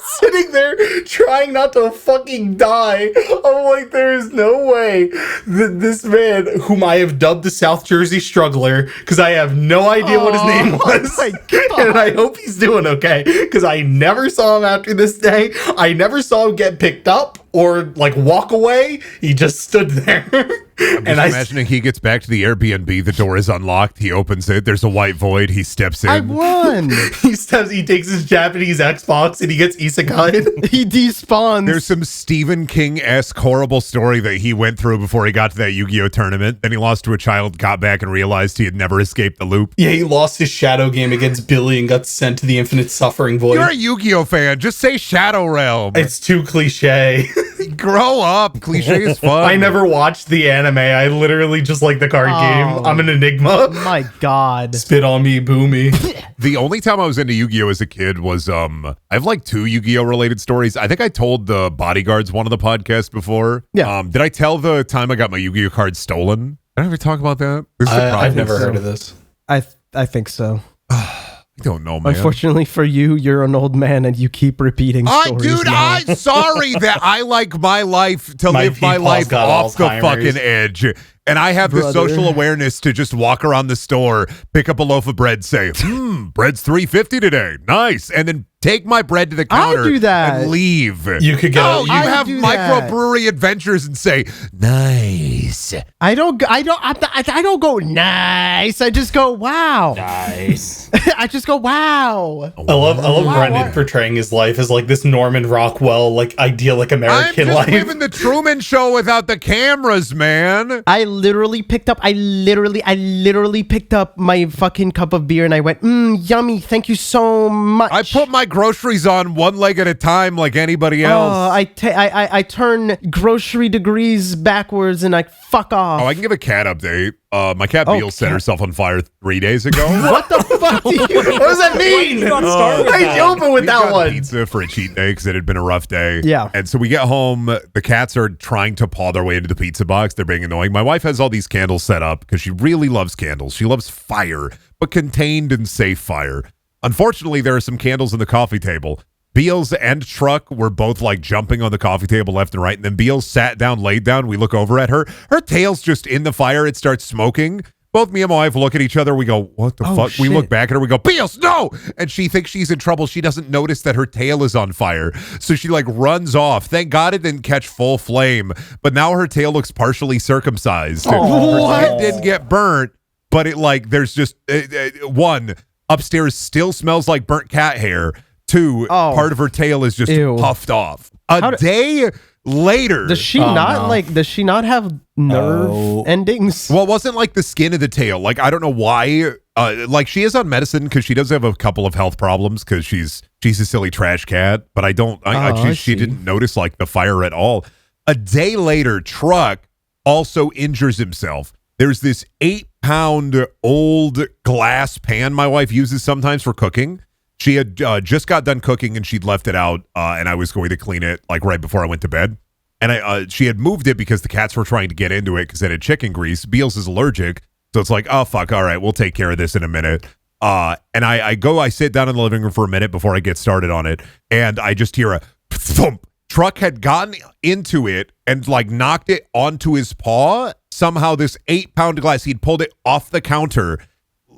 sitting there trying not to fucking die. I'm like, there is no way that this man, whom I have dubbed the South Jersey Struggler, because I have no idea what his name was, and I hope he's doing okay, because I never saw him after this day. I never saw him get picked up or like walk away. He just stood there. I'm just imagining he gets back to the Airbnb, the door is unlocked, he opens it, there's a white void, he steps in. I won. He takes his Japanese Xbox and he gets isekai'd. He despawns. There's some Stephen King-esque horrible story that he went through before he got to that Yu-Gi-Oh tournament. Then he lost to a child, got back and realized he had never escaped the loop. Yeah, he lost his Shadow game against Billy and got sent to the Infinite Suffering Void. You're a Yu-Gi-Oh fan, just say Shadow Realm. It's too cliche. Grow up. Cliche is fun. I never watched the anime. I literally just like the card game. I'm an enigma. My God. Spit on me, boo me. The only time I was into Yu-Gi-Oh as a kid was I have like 2 Yu-Gi-Oh related stories. I think I told the Bodyguards one of the podcasts before. Yeah. Did I tell the time I got my Yu-Gi-Oh card stolen? Did I ever talk about that? I've never heard of this. I think so. I don't know, man. Unfortunately for you, you're an old man and you keep repeating stories. Dude, now. I'm sorry that I like my life to live my life off the fucking edge. And I have the social awareness to just walk around the store, pick up a loaf of bread, say, bread's $3.50 today. Nice. And then take my bread to the counter do that. and leave. You could go. You have microbrewery adventures and say, nice. I don't go nice. I just go wow. Nice. I just go wow. I love Brendan portraying his life as like this Norman Rockwell, like idyllic American I'm just life. living the Truman Show without the cameras, man. I literally picked up my fucking cup of beer and I went, yummy, thank you so much. I put my groceries on one leg at a time like anybody else. I turn grocery degrees backwards and I fuck off. I can give a cat update. My cat Beelz set herself on fire 3 days ago. What the fuck do you... What does that mean? I open with that one. Pizza for a cheat day because it had been a rough day. Yeah. And so we get home. The cats are trying to paw their way into the pizza box. They're being annoying. My wife has all these candles set up because she really loves candles. She loves fire, but contained and safe fire. Unfortunately, there are some candles on the coffee table. Beelz and Truck were both like jumping on the coffee table left and right. And then Beelz sat down, laid down. We look over at her. Her tail's just in the fire. It starts smoking. Both me and my wife look at each other. We go, what the fuck? Shit. We look back at her. We go, Beelz, no! And she thinks she's in trouble. She doesn't notice that her tail is on fire. So she like runs off. Thank God it didn't catch full flame. But now her tail looks partially circumcised. Her skin didn't get burnt. But it like, there's just, one, upstairs still smells like burnt cat hair. 2, part of her tail is just puffed off. A day later. Does she does she not have nerve endings? Well, it wasn't like the skin of the tail. Like, I don't know why. Like, she is on medicine because she does have a couple of health problems because she's a silly trash cat. But she didn't notice like the fire at all. A day later, Truck also injures himself. There's this 8-pound old glass pan my wife uses sometimes for cooking. She had just got done cooking and she'd left it out and I was going to clean it like right before I went to bed. And she had moved it because the cats were trying to get into it because it had chicken grease. Beelz is allergic. So it's like, oh, fuck, all right, we'll take care of this in a minute. And I sit down in the living room for a minute before I get started on it, and I just hear a thump. Truck had gotten into it and like knocked it onto his paw. Somehow this 8-pound glass, he'd pulled it off the counter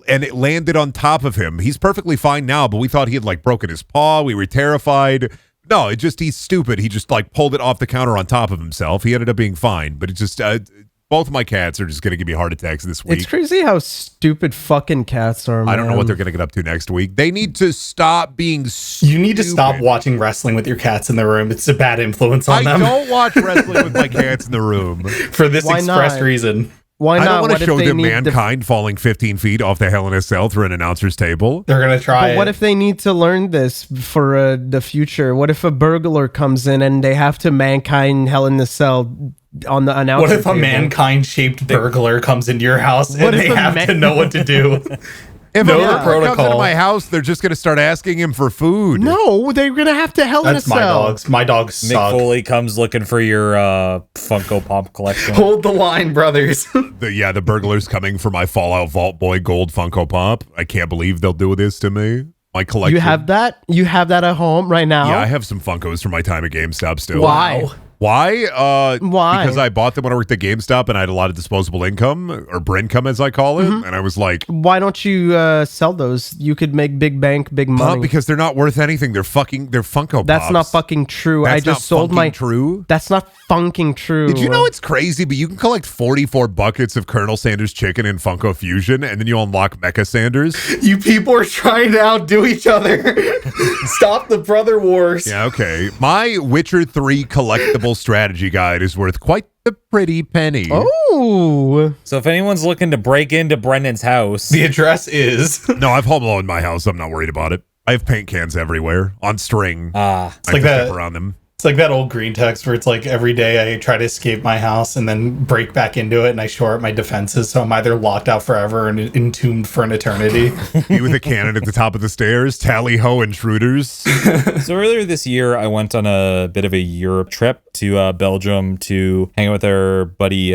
and it landed on top of him. He's perfectly fine now, but we thought he had like broken his paw. We were terrified. No, he's stupid. He just like pulled it off the counter on top of himself. He ended up being fine, but it just, both of my cats are just going to give me heart attacks this week. It's crazy how stupid fucking cats are, man. I don't know what they're going to get up to next week. They need to stop being stupid. You need to stop watching wrestling with your cats in the room. It's a bad influence on them. I don't watch wrestling with my cats in the room. For this express reason. Why not? I don't want to show them Mankind falling 15 feet off the Hell in a Cell through an announcer's table. They're going to try But what if they need to learn this for the future? What if a burglar comes in and they have to Mankind Hell in a Cell on the announcer What if table? a Mankind-shaped burglar comes into your house and they have to know what to do? If No a burglar protocol. comes into my house, they're just going to start asking him for food. No, they're going to have to Hell in a That's my Cell. dogs. My dogs Mick suck. Foley comes looking for your Funko Pop collection. Hold the line, brothers. The burglar's coming for my Fallout Vault Boy Gold Funko Pop. I can't believe they'll do this to me. My collection. You have that? You have that at home right now? Yeah, I have some Funkos from my time at GameStop still. Why? Why? Why? Because I bought them when I worked at GameStop and I had a lot of disposable income, or Brincome as I call it. And I was like, Why don't you sell those? You could make big bank, big money. because they're not worth anything. They're Funko Pops. That's not fucking true. That's I just not sold my. true. That's not funking true. Did you know it's crazy, but you can collect 44 buckets of Colonel Sanders chicken in Funko Fusion, and then you unlock Mecha Sanders? You people are trying to outdo each other. Stop the brother wars. Yeah, okay. My Witcher 3 collectible strategy guide is worth quite the pretty penny. Oh. So if anyone's looking to break into Brendan's house, The address is... No, I've home alone my house. I'm not worried about it. I have paint cans everywhere on string. I like just that- zip around them. It's like that old green text where it's like every day I try to escape my house and then break back into it and I shore up my defenses, so I'm either locked out forever and entombed for an eternity. You with a cannon at the top of the stairs, tally ho intruders. So earlier this year, I went on a bit of a Europe trip to Belgium to hang out with our buddy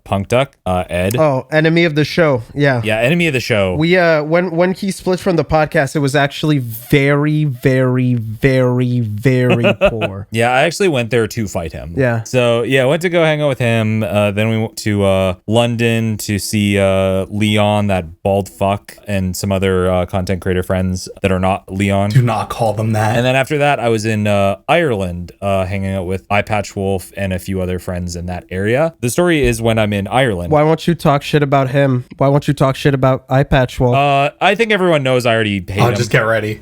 Punk Duck, Ed. Oh, enemy of the show. Yeah. Yeah, enemy of the show. We when he split from the podcast, it was actually very, very, very, very poor. Yeah, I actually went there to fight him. Yeah. So yeah, I went to go hang out with him. Then we went to London to see Leon, that bald fuck, and some other content creator friends that are not Leon. Do not call them that. And then after that, I was in Ireland hanging out with Eyepatch Wolf and a few other friends in that area. The story is when I'm in Ireland. Why won't you talk shit about him? Why won't you talk shit about Eyepatch Wolf? I think everyone knows I already hate him. Just get ready.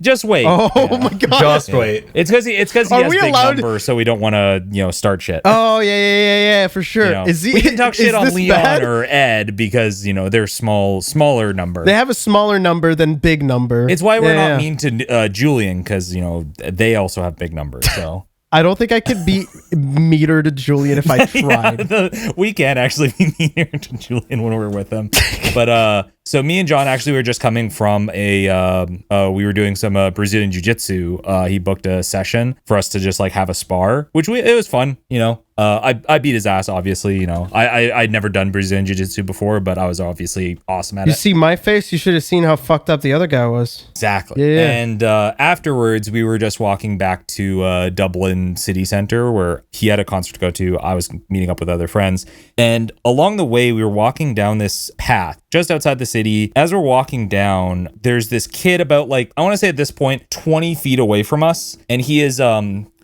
Just wait. oh my god. Just wait. It's because he Are has we big allowed- numbers, so we don't want to start shit. Oh yeah, for sure. You know, Is he? we can talk is shit on this Leon bad? or Ed because they're smaller number. They have a smaller number than big number. It's why we're Yeah, not yeah. mean to Julian because they also have big numbers. So I don't think I could be meter to Julian if I tried. we can actually be meaner to Julian when we're with him. But so me and John actually were just coming from we were doing some Brazilian jiu-jitsu. He booked a session for us to just like have a spar, which it was fun. I beat his ass, obviously. I'd never done Brazilian jiu-jitsu before, but I was obviously awesome at You it. see my face? You should have seen how fucked up the other guy was. Exactly. Yeah. And afterwards, we were just walking back to Dublin City Centre where he had a concert to go to. I was meeting up with other friends. And along the way, we were walking down this path just outside the city. As we're walking down, there's this kid about I want to say at this point, 20 feet away from us. And he is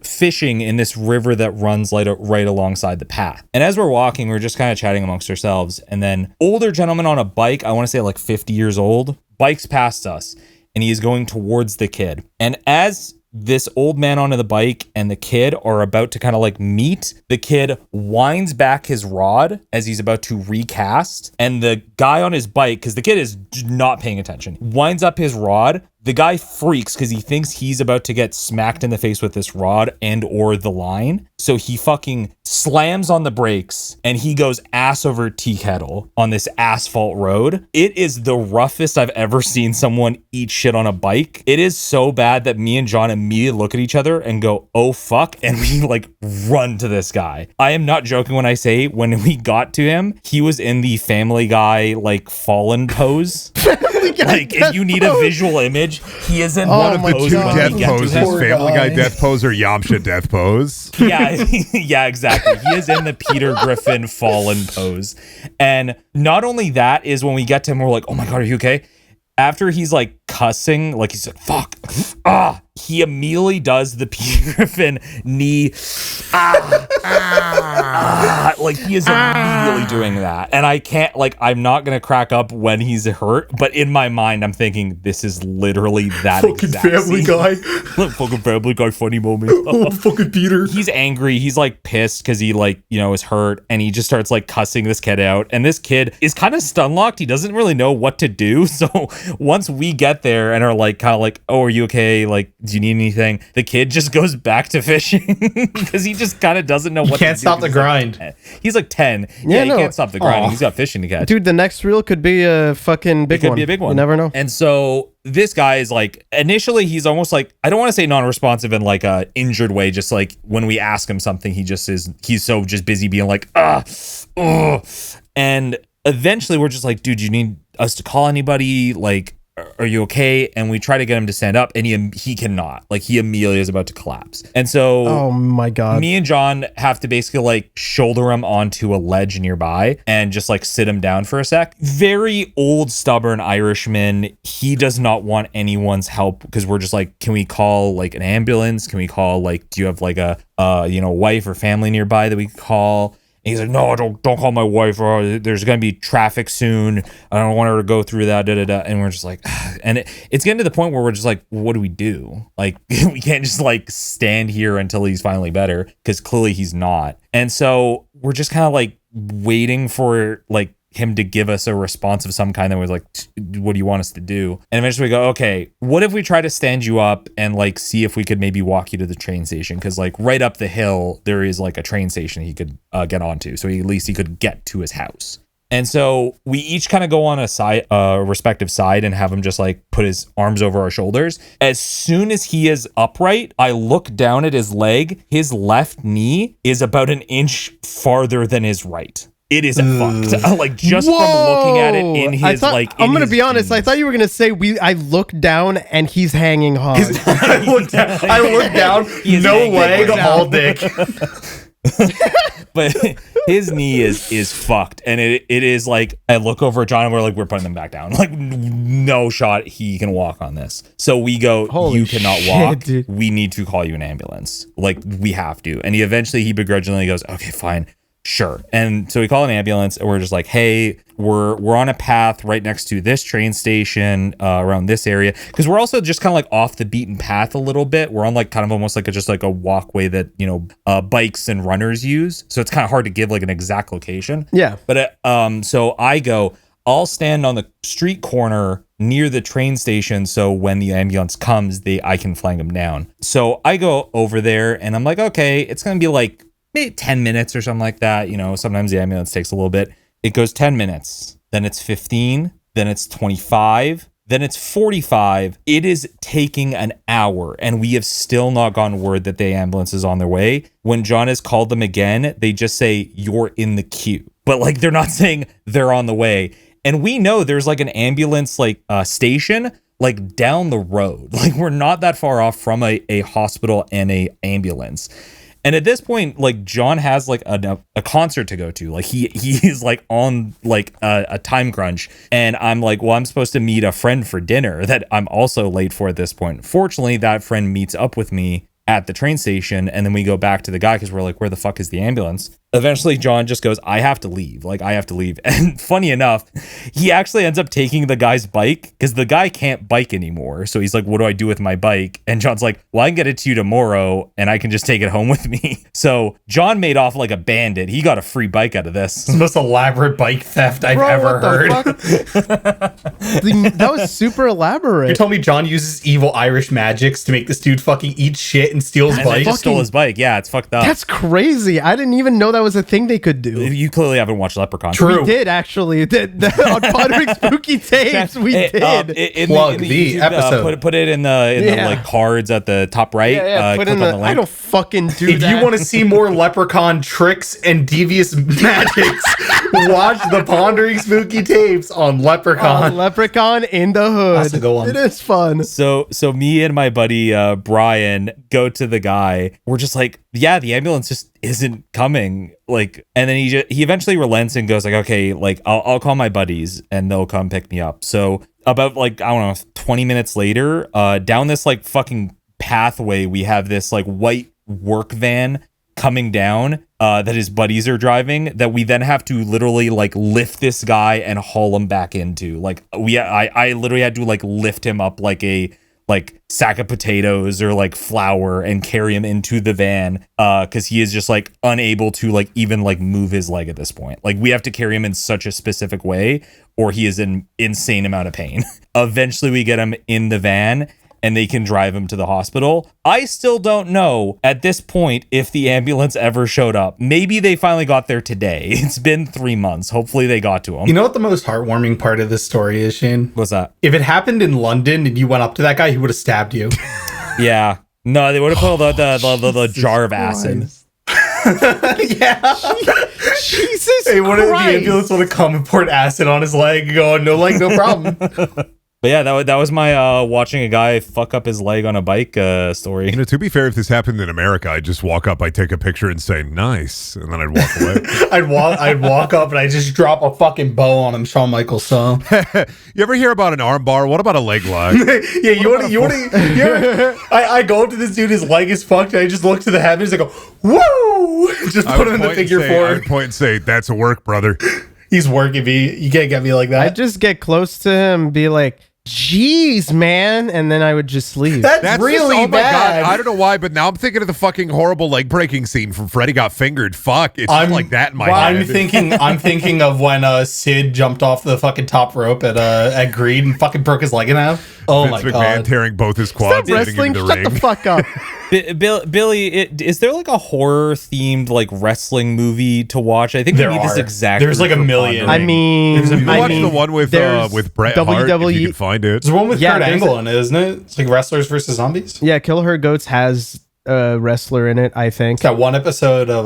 fishing in this river that runs right alongside the path. And as we're walking, we're just kind of chatting amongst ourselves. And then older gentleman on a bike, I want to say 50 years old, bikes past us. And he is going towards the kid. And as this old man onto the bike and the kid are about to kind of meet, the kid winds back his rod as he's about to recast, and the guy on his bike, because the kid is not paying attention, winds up his rod, The guy freaks because he thinks he's about to get smacked in the face with this rod and or the line. So he fucking slams on the brakes and he goes ass over tea kettle on this asphalt road. It is the roughest I've ever seen someone eat shit on a bike. It is so bad that me and John immediately look at each other and go, oh fuck, and we like run to this guy. I am not joking when I say when we got to him, he was in the Family Guy like fallen pose. Like if you need a visual image, he is in one of the two death poses, Family Guy death pose or Yamcha death pose. Yeah, yeah, exactly. He is in the Peter Griffin fallen pose. And not only that is when we get to him, we're like, oh my God, are you okay? After he's like cussing, like he's like, fuck, he immediately does the Peter Griffin knee, like he is immediately doing that. And I can't, like, I'm not going to crack up when he's hurt, but in my mind, I'm thinking this is literally that fucking exact Family scene. Guy. Fucking Family Guy funny moment. Oh, fucking Peter. He's angry. He's like pissed because he like, you know, is hurt, and he just starts like cussing this kid out. And this kid is kind of stun locked. He doesn't really know what to do. So once we get there and are like kind of like, oh, are you okay? Like, do you need anything? The kid just goes back to fishing because he just kind of doesn't know what to do. Can't stop the grind. He's like 10. Yeah, he can't stop the grind. He's got fishing to catch. Dude, the next reel could be a fucking big one. It could be a big one. You never know. And so this guy is like, initially he's almost like, I don't want to say non-responsive in like a injured way, just like when we ask him something, he's so just busy being like, and eventually we're just like, dude, you need us to call anybody? Like, are you okay? And we try to get him to stand up, and he cannot. Like, he immediately is about to collapse. And so, oh my God, me and John have to basically like shoulder him onto a ledge nearby and just like sit him down for a sec. Very old, stubborn Irishman. He does not want anyone's help because we're just like, can we call like an ambulance? Can we call like, do you have like a wife or family nearby that we can call? And he's like, no, don't call my wife. There's going to be traffic soon. I don't want her to go through that. And we're just like, and it's getting to the point where we're just like, what do we do? Like, we can't just like stand here until he's finally better because clearly he's not. And so we're just kind of like waiting for like him to give us a response of some kind that was like, what do you want us to do? And eventually we go, okay, what if we try to stand you up and like see if we could maybe walk you to the train station? Because like right up the hill there is like a train station he could get onto, so at least he could get to his house. And so we each kind of go on a side, respective side, and have him just like put his arms over our shoulders. As soon as he is upright, I look down at his leg. His left knee is about an inch farther than his right. It is fucked. Like just from looking at it in his I'm gonna be honest. I thought you were gonna say I look down and he's hanging hard. I look down. No leg, all dick. But his knee is fucked, and it is like I look over at John and we're putting them back down. Like no shot he can walk on this. So we go, you cannot walk. Dude. We need to call you an ambulance. Like we have to. And he begrudgingly goes, okay, fine. Sure. And so we call an ambulance and we're just like, hey, we're on a path right next to this train station around this area. Because we're also just kind of like off the beaten path a little bit. We're on like kind of almost like just like a walkway that, bikes and runners use. So it's kind of hard to give like an exact location. Yeah. But so I go, I'll stand on the street corner near the train station. So when the ambulance comes, I can flag them down. So I go over there and I'm like, okay, it's going to be like maybe 10 minutes or something like that. Sometimes the ambulance takes a little bit. It goes 10 minutes, then it's 15, then it's 25, then it's 45. It is taking an hour, and we have still not gotten word that the ambulance is on their way. When John has called them again, they just say, you're in the queue. But like, they're not saying they're on the way. And we know there's like an ambulance station like down the road. Like we're not that far off from a hospital and a ambulance. And at this point, like John has like a concert to go to. Like he is like on like a time crunch, and I'm like, well, I'm supposed to meet a friend for dinner that I'm also late for at this point. Fortunately, that friend meets up with me at the train station, and then we go back to the guy because we're like, where the fuck is the ambulance? Eventually, John just goes, I have to leave. Like, I have to leave. And funny enough, he actually ends up taking the guy's bike because the guy can't bike anymore. So he's like, what do I do with my bike? And John's like, well, I can get it to you tomorrow and I can just take it home with me. So John made off like a bandit. He got a free bike out of this. It's the most elaborate bike theft I've ever heard. That was super elaborate. You told me John uses evil Irish magics to make this dude fucking eat shit and steal his And bike? they just stole his bike. Yeah, it's fucked up. That's crazy. I didn't even know that was a thing they could do. You clearly haven't watched Leprechaun. True. We did actually. On Pondering Spooky Tapes, we did. Plug the YouTube, episode. Put it in the like cards at the top right. Put Click in on the. the I link. don't fucking do If that. you want to see more leprechaun tricks and devious magics, watch the Pondering Spooky Tapes on Leprechaun. Leprechaun in the Hood. That's a good one. It is fun. So me and my buddy Brian go to the guy. We're just like, yeah, the ambulance just isn't coming. Like, and then he eventually relents and goes like, okay, like I'll call my buddies and they'll come pick me up. So about like, I don't know, 20 minutes later, down this like fucking pathway, we have this like white work van coming down that his buddies are driving, that we then have to literally like lift this guy and haul him back into. Like I literally had to like lift him up like a sack of potatoes or like flour and carry him into the van because he is just like unable to like even like move his leg at this point. Like we have to carry him in such a specific way or he is in insane amount of pain. Eventually we get him in the van and they can drive him to the hospital. I still don't know at this point if the ambulance ever showed up. Maybe they finally got there today. It's been 3 months. Hopefully they got to him. You know what the most heartwarming part of this story is, Shane? What's that? If it happened in London and you went up to that guy, he would have stabbed you. Yeah. No, they would have pulled out the jar of acid. Yeah. Jesus Hey, what if the Christ. ambulance would have come and poured acid on his leg going, no leg, no problem. But yeah, that was my watching a guy fuck up his leg on a bike story. You know, to be fair, if this happened in America, I'd just walk up, I'd take a picture and say, nice. And then I'd walk away. I'd walk up and I just drop a fucking bow on him, Shawn Michaels song. You ever hear about an arm bar? What about a leg lock? Yeah, I go up to this dude, his leg is fucked, and I just look to the heavens and go, woo! Just put him in the figure I four. would point and say, that's a work, brother. He's working me. You can't get me like that. I'd just get close to him and be like, jeez, man. And then I would just leave. That's really oh my bad. God, I don't know why, but now I'm thinking of the fucking horrible leg breaking scene from Freddy Got Fingered. Fuck, it's just like that in my head. I'm thinking of when Sid jumped off the fucking top rope at Greed and fucking broke his leg in half. Oh Vince my McMahon god. tearing both his quads. Stop hitting him wrestling. in Shut the the ring. fuck up. Billy, is there like a horror themed like wrestling movie to watch? I think we need this exact. There's like a million. I mean, There's a You I watch mean, the one with Bret Hart, if you can find it. There's one with Yeah, Kurt there's Angle in it, isn't it? It's like wrestlers versus zombies. Yeah, Kill Her Goats has a wrestler in it, I think. It's got one episode of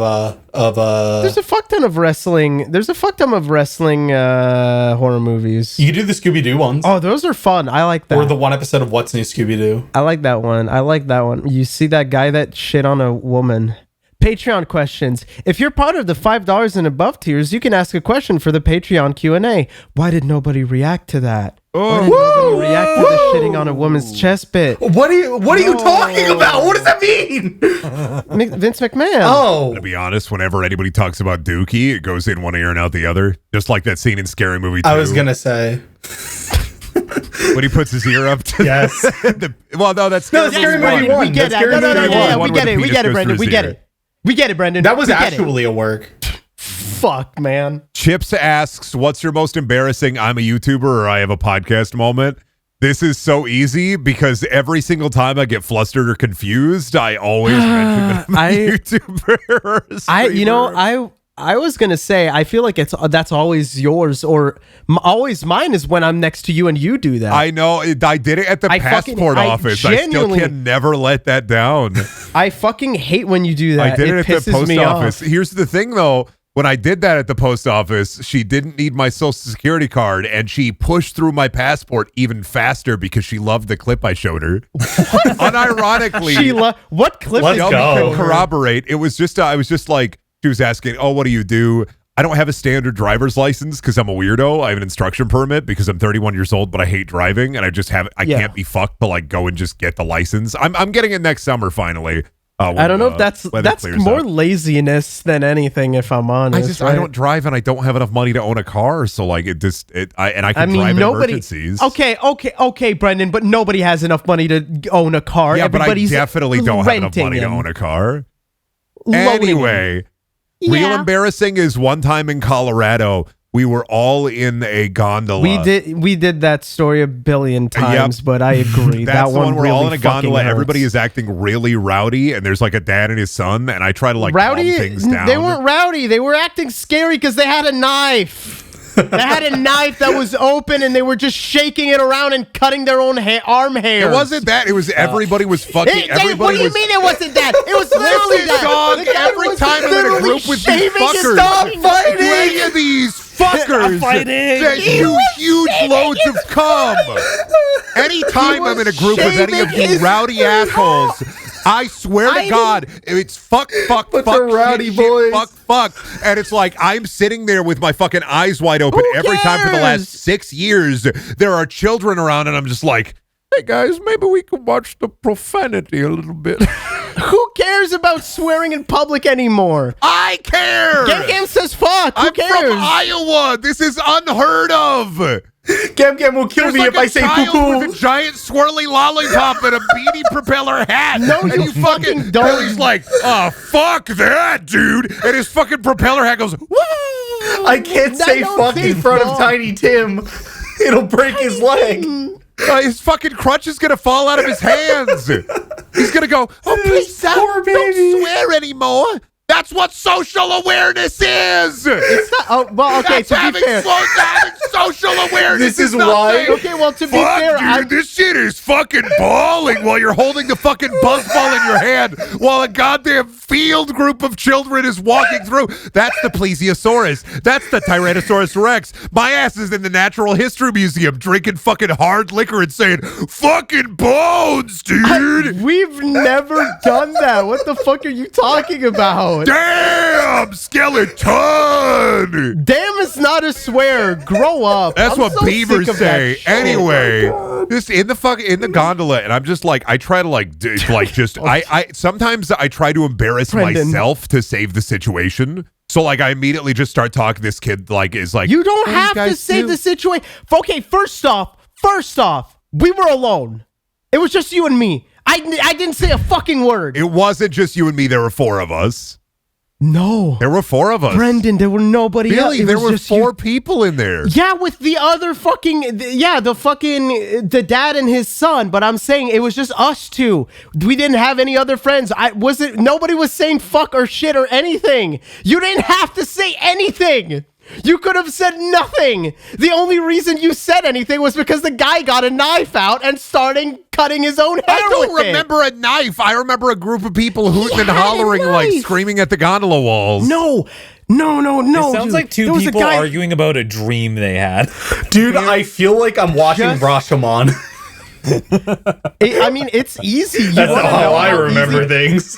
There's a fuck ton of wrestling. There's a fuck ton of wrestling horror movies. you can do the Scooby Doo ones. Oh, those are fun. I like that. Or the one episode of What's New Scooby Doo. I like that one. I like that one. You see that guy that shit on a woman. Patreon questions. If you're part of the $5 and above tiers, you can ask a question for the Patreon Q&A. Why did nobody react to that? Why did nobody react to the shitting on a woman's chest bit? What are you talking about? What does that mean? Vince McMahon. Oh. To be honest, whenever anybody talks about Dookie, it goes in one ear and out the other. Just like that scene in Scary Movie 2. I was gonna say. when he puts his ear up to Yes. well, no, that's No, Scary Movie 1. We get That's it. No, Scary no, Movie no, yeah, 1. we get it. We get it, Brendan. We get it. We get it, Brendan. That was We get it. actually a work. Fuck, man. Chips asks, what's your most embarrassing I'm a YouTuber or I have a podcast moment? This is so easy because every single time I get flustered or confused, I always mention that I'm a YouTuber. or a streamer. I was gonna say I feel like that's always yours or always mine is when I'm next to you and you do that. I know. I did it at the passport office. I still can never let that down. I fucking hate when you do that. I did it at the pisses post me office. off. Here's the thing, though. When I did that at the post office, she didn't need my social security card, and she pushed through my passport even faster because she loved the clip I showed her. Unironically, what clip? Let's did go. you can corroborate. It was just, I was just like, she was asking, oh, what do you do? I don't have a standard driver's license because I'm a weirdo. I have an instruction permit because I'm 31 years old, but I hate driving, and I just have, I can't be fucked to like go and just get the license. I'm getting it next summer finally. I don't know if that's more up. laziness than anything, if I'm honest. I don't drive and I don't have enough money to own a car, so like I can drive in emergencies. Okay, Brendan, but nobody has enough money to own a car. Yeah, Everybody's but I definitely don't have enough money to own a car. Anyway, real embarrassing is one time in Colorado. We were all in a gondola. We did that story a billion times, but I agree. That's that the one we're really all in a gondola. hurts. Everybody is acting really rowdy, and there's like a dad and his son, and I try to like calm things down. They weren't rowdy. They were acting scary because they had a knife. They had a knife that was open, and they were just shaking it around and cutting their own arm hairs. It wasn't that. It was everybody was fucking. What do you mean it wasn't that? It was literally that. Dog, every time I'm in a group with these fuckers, stop fighting. Any of these fuckers that do huge loads of cum. Anytime I'm in a group with any of you rowdy assholes, I swear to God, it's fuck, rowdy shit, boys. fuck. And it's like I'm sitting there with my fucking eyes wide open every time for the last 6 years. There are children around, and I'm just like, hey guys, maybe we could watch the profanity a little bit. Who cares about swearing in public anymore? I care. Gam says fuck. Who cares? I'm from Iowa. This is unheard of. Gam will kill me if I say poo-poo. With a giant swirly lollipop and a beanie propeller hat. No, and you fucking don't. Billy's like, oh, fuck that, dude. And his fucking propeller hat goes, woo. I can't say fuck in front of Tiny Tim. It'll break his leg. His fucking crutch is going to fall out of his hands. He's going to go, oh, please, don't swear anymore. That's what social awareness is. It's not. Oh, well, okay. That's to be fair, having social awareness. This is why. Okay, well, to be fair, dude, this shit is fucking balling while you're holding the fucking buzzball in your hand while a goddamn field group of children is walking through. That's the plesiosaurus. That's the Tyrannosaurus Rex. My ass is in the Natural History Museum drinking fucking hard liquor and saying, fucking bones, dude. We've never done that. What the fuck are you talking about? Damn, skeleton. Damn is not a swear. Grow up. That's what so beavers say. Shit. Anyway, just in the gondola, and I'm just like, I try to I sometimes I try to embarrass myself to save the situation. So like I immediately just start talking. This kid is like, you don't have to save the situation. Okay, first off, we were alone. It was just you and me. I didn't say a fucking word. It wasn't just you and me. There were 4 of us. No. There were 4 of us. Brendan, there were nobody else. Billy, there were 4 people in there. Yeah, with the other the dad and his son. But I'm saying it was just us 2. We didn't have any other friends. Nobody was saying fuck or shit or anything. You didn't have to say anything. You could have said nothing. The only reason you said anything was because the guy got a knife out and started cutting his own hair. I don't remember a knife. I remember a group of people hooting and hollering, like screaming at the gondola walls. No. It sounds like 2 people arguing about a dream they had. Dude, I feel like I'm watching Rashomon. I mean, it's easy. That's not how I remember things.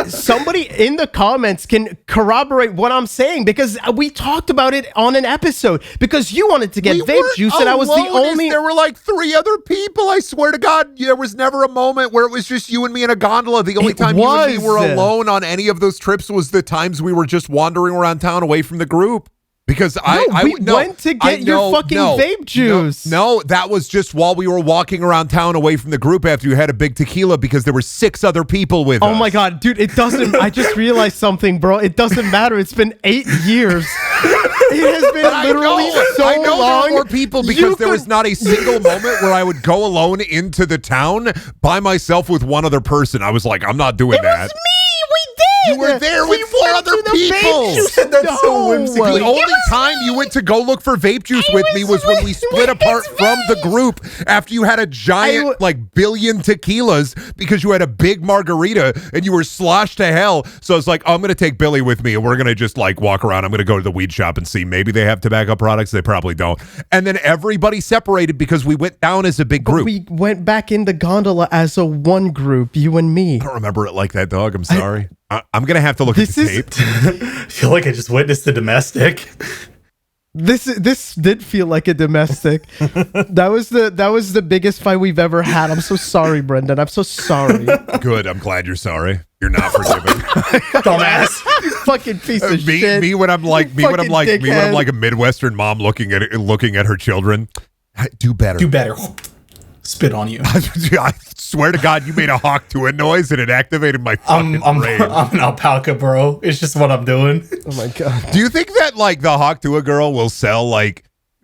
Somebody in the comments can corroborate what I'm saying because we talked about it on an episode because you wanted to get vape juice and I was the only. There were like 3 other people. I swear to God, there was never a moment where it was just you and me in a gondola. The only time you and me were alone on any of those trips was the times we were just wandering around town away from the group. Because we went to get your fucking vape juice. No, that was just while we were walking around town away from the group after you had a big tequila because there were 6 other people with us. Oh my God, dude, it doesn't. I just realized something, bro. It doesn't matter. It's been 8 years. It has been literally so long. I know there were more people because there was not a single moment where I would go alone into the town by myself with one other person. I was like, I'm not doing that. It was me. We did. You were there with 4 other people. That's so whimsical. The only time you went to go look for vape juice with me was when we split apart from the group after you had a giant, billion tequilas because you had a big margarita and you were sloshed to hell. So I was like, I'm going to take Billy with me and we're going to just walk around. I'm going to go to the weed shop and see. Maybe they have tobacco products. They probably don't. And then everybody separated because we went down as a big group. We went back in the gondola as a one group, you and me. I don't remember it like that, dog. I'm sorry. I'm going to have to look at the tape. I feel like I just witnessed the domestic. This did feel like a domestic. That was the biggest fight we've ever had. I'm so sorry, Brendan. I'm so sorry. Good. I'm glad you're sorry. You're not forgiven. Dumbass. Fucking piece of shit. Me when I'm like a Midwestern mom looking at her children. Do better. Do better. Spit on you. I swear to God, you made a hawk to a noise and it activated my fucking brain. I'm an alpaca, bro. It's just what I'm doing. Oh my God. Do you think that like the hawk to a girl will sell like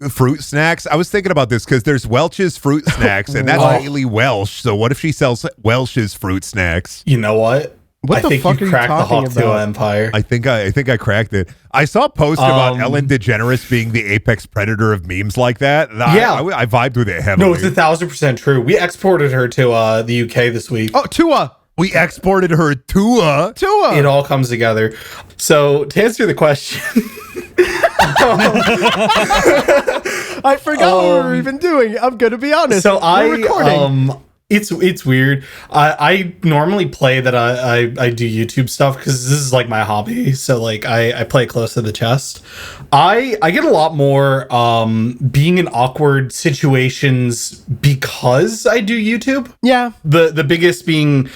fruit snacks? I was thinking about this because there's Welch's fruit snacks and that's Haley Welch. So what if she sells Welch's fruit snacks? You know what? What the fuck are you cracked the talking Hawk Tuah empire. I think I cracked it. I saw a post about Ellen DeGeneres being the apex predator of memes like that. I vibed with it heavily. No, it's 1,000% true. We exported her to the UK this week. Oh, Tuah. We exported her to It all comes together. So to answer the question, I forgot what we were even doing. I'm gonna be honest. So we're recording. It's weird. I normally play that I do YouTube stuff because this is like my hobby. So like I play close to the chest. I get a lot more being in awkward situations because I do YouTube. Yeah. The biggest being.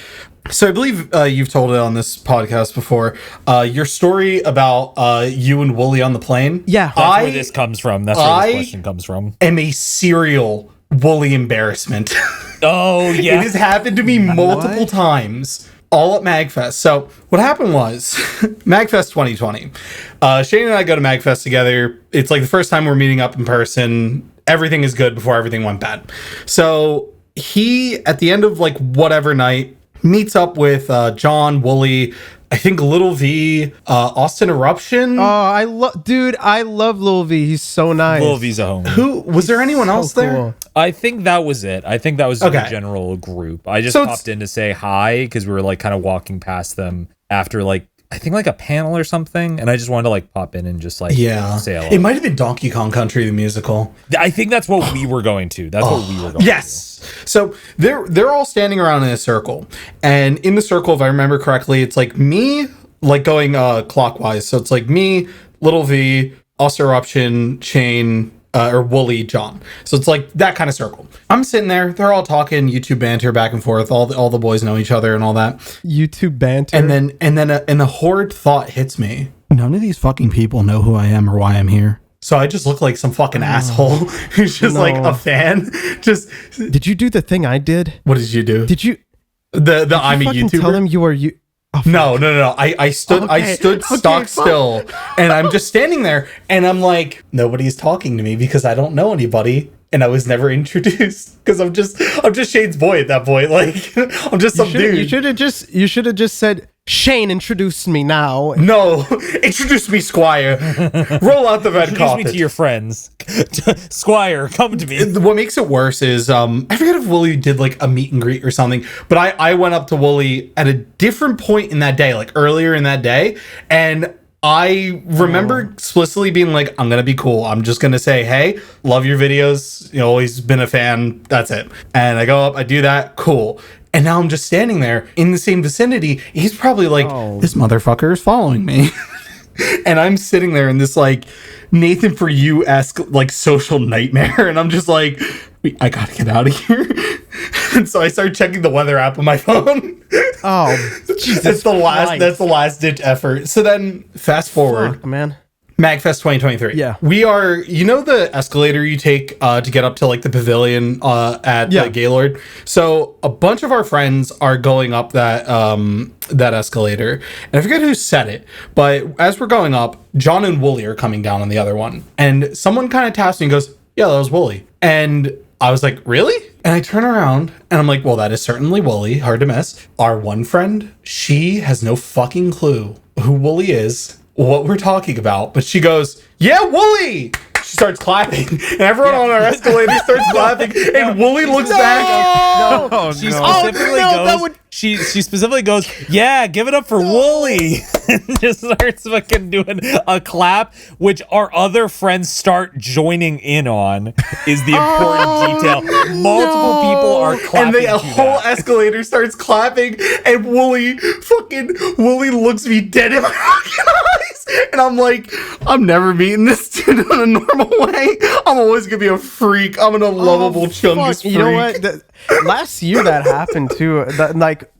So I believe you've told it on this podcast before. Your story about you and Wooly on the plane. Yeah. That's where this comes from. That's where this question comes from. Am a serial Wooly embarrassment. Oh, yeah. It has happened to me multiple times, all at MagFest. So what happened was, MagFest 2020. Shane and I go to MagFest together. It's like the first time we're meeting up in person. Everything is good before everything went bad. So he, at the end of like whatever night, meets up with John, Wooly, I think Little V, Austin Eruption. Oh, I love Lil V. He's so nice. Lil V's a homie. Who was there? Anyone else there? Cool. I think that was it. I think that was the general group. I just popped in to say hi because we were like kind of walking past them after like I think like a panel or something, and I just wanted to like pop in and just like say hello. It might have been Donkey Kong Country the musical. I think that's what we were going to. That's what we were going to. So they're all standing around in a circle, and in the circle, if I remember correctly, it's like me like going clockwise. So it's like me, Little V, Austin Eruption, Shane, or Wooly, John. So it's like that kind of circle. I'm sitting there. They're all talking YouTube banter back and forth. All the boys know each other and all that. YouTube banter. And then a horrid thought hits me. None of these fucking people know who I am or why I'm here. So I just look like some fucking asshole who's just like a fan. Just did you do the thing I did? What did you do? Did you I'm a YouTuber? Tell them you are you. Oh, no. I stood stock still, and I'm just standing there, and I'm like, nobody's talking to me because I don't know anybody, and I was never introduced because I'm just Shane's boy at that point. Like I'm just some dude. You should have just said, Shane introduced me now. No, introduce me, Squire. Roll out the red carpet. Introduce me to your friends. Squire, come to me. What makes it worse is, I forget if Wooly did like a meet and greet or something, but I went up to Wooly at a different point in that day, like earlier in that day, and I remember explicitly being like, I'm going to be cool. I'm just going to say, hey, love your videos. You know, always been a fan. That's it. And I go up, I do that. Cool. And now I'm just standing there in the same vicinity. He's probably like, this motherfucker is following me. And I'm sitting there in this like Nathan For You-esque like social nightmare. And I'm just like, I got to get out of here. And so I started checking the weather app on my phone. Oh, Jesus that's the last ditch effort. So then fast forward. Fuck, man. MagFest 2023. Yeah. We are, you know, the escalator you take to get up to like the pavilion at the Gaylord. So a bunch of our friends are going up that escalator. And I forget who said it, but as we're going up, John and Wooly are coming down on the other one. And someone kind of taps me and goes, yeah, that was Wooly. And I was like, really? And I turn around and I'm like, well, that is certainly Wooly. Hard to miss. Our one friend, she has no fucking clue who Wooly is, what we're talking about, but she goes, yeah, Wooly. She starts clapping, and everyone on our escalator starts clapping, and Wooly looks back. She specifically goes, yeah, give it up for Wooly. And just starts fucking doing a clap, which our other friends start joining in on, is the important detail. Multiple people are clapping. And the whole escalator starts clapping, and Wooly looks me dead in my fucking eyes And I'm like, I'm never meeting this dude in a normal way. I'm always gonna be a freak. I'm an unlovable chungus freak. You know what? Last year that happened too.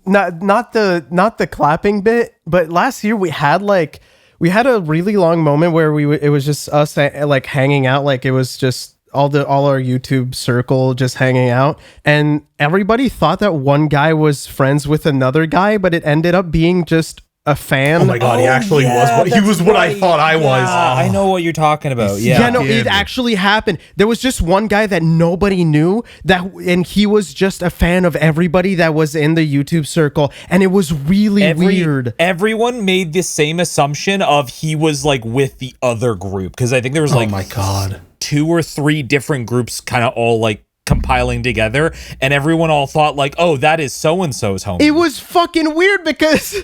Not the clapping bit, but last year we had a really long moment where it was just us like hanging out. Like it was just all our YouTube circle just hanging out, and everybody thought that one guy was friends with another guy, but it ended up being just a fan. Oh my god, he actually was. He was what I thought I was. I know what you're talking about. Yeah, no, it actually happened. There was just one guy that nobody knew and he was just a fan of everybody that was in the YouTube circle, and it was really weird. Everyone made the same assumption of he was like with the other group, because I think there was like, oh my god, 2 or 3 different groups kind of all like compiling together, and everyone all thought like, oh, that is so-and-so's home. It was fucking weird because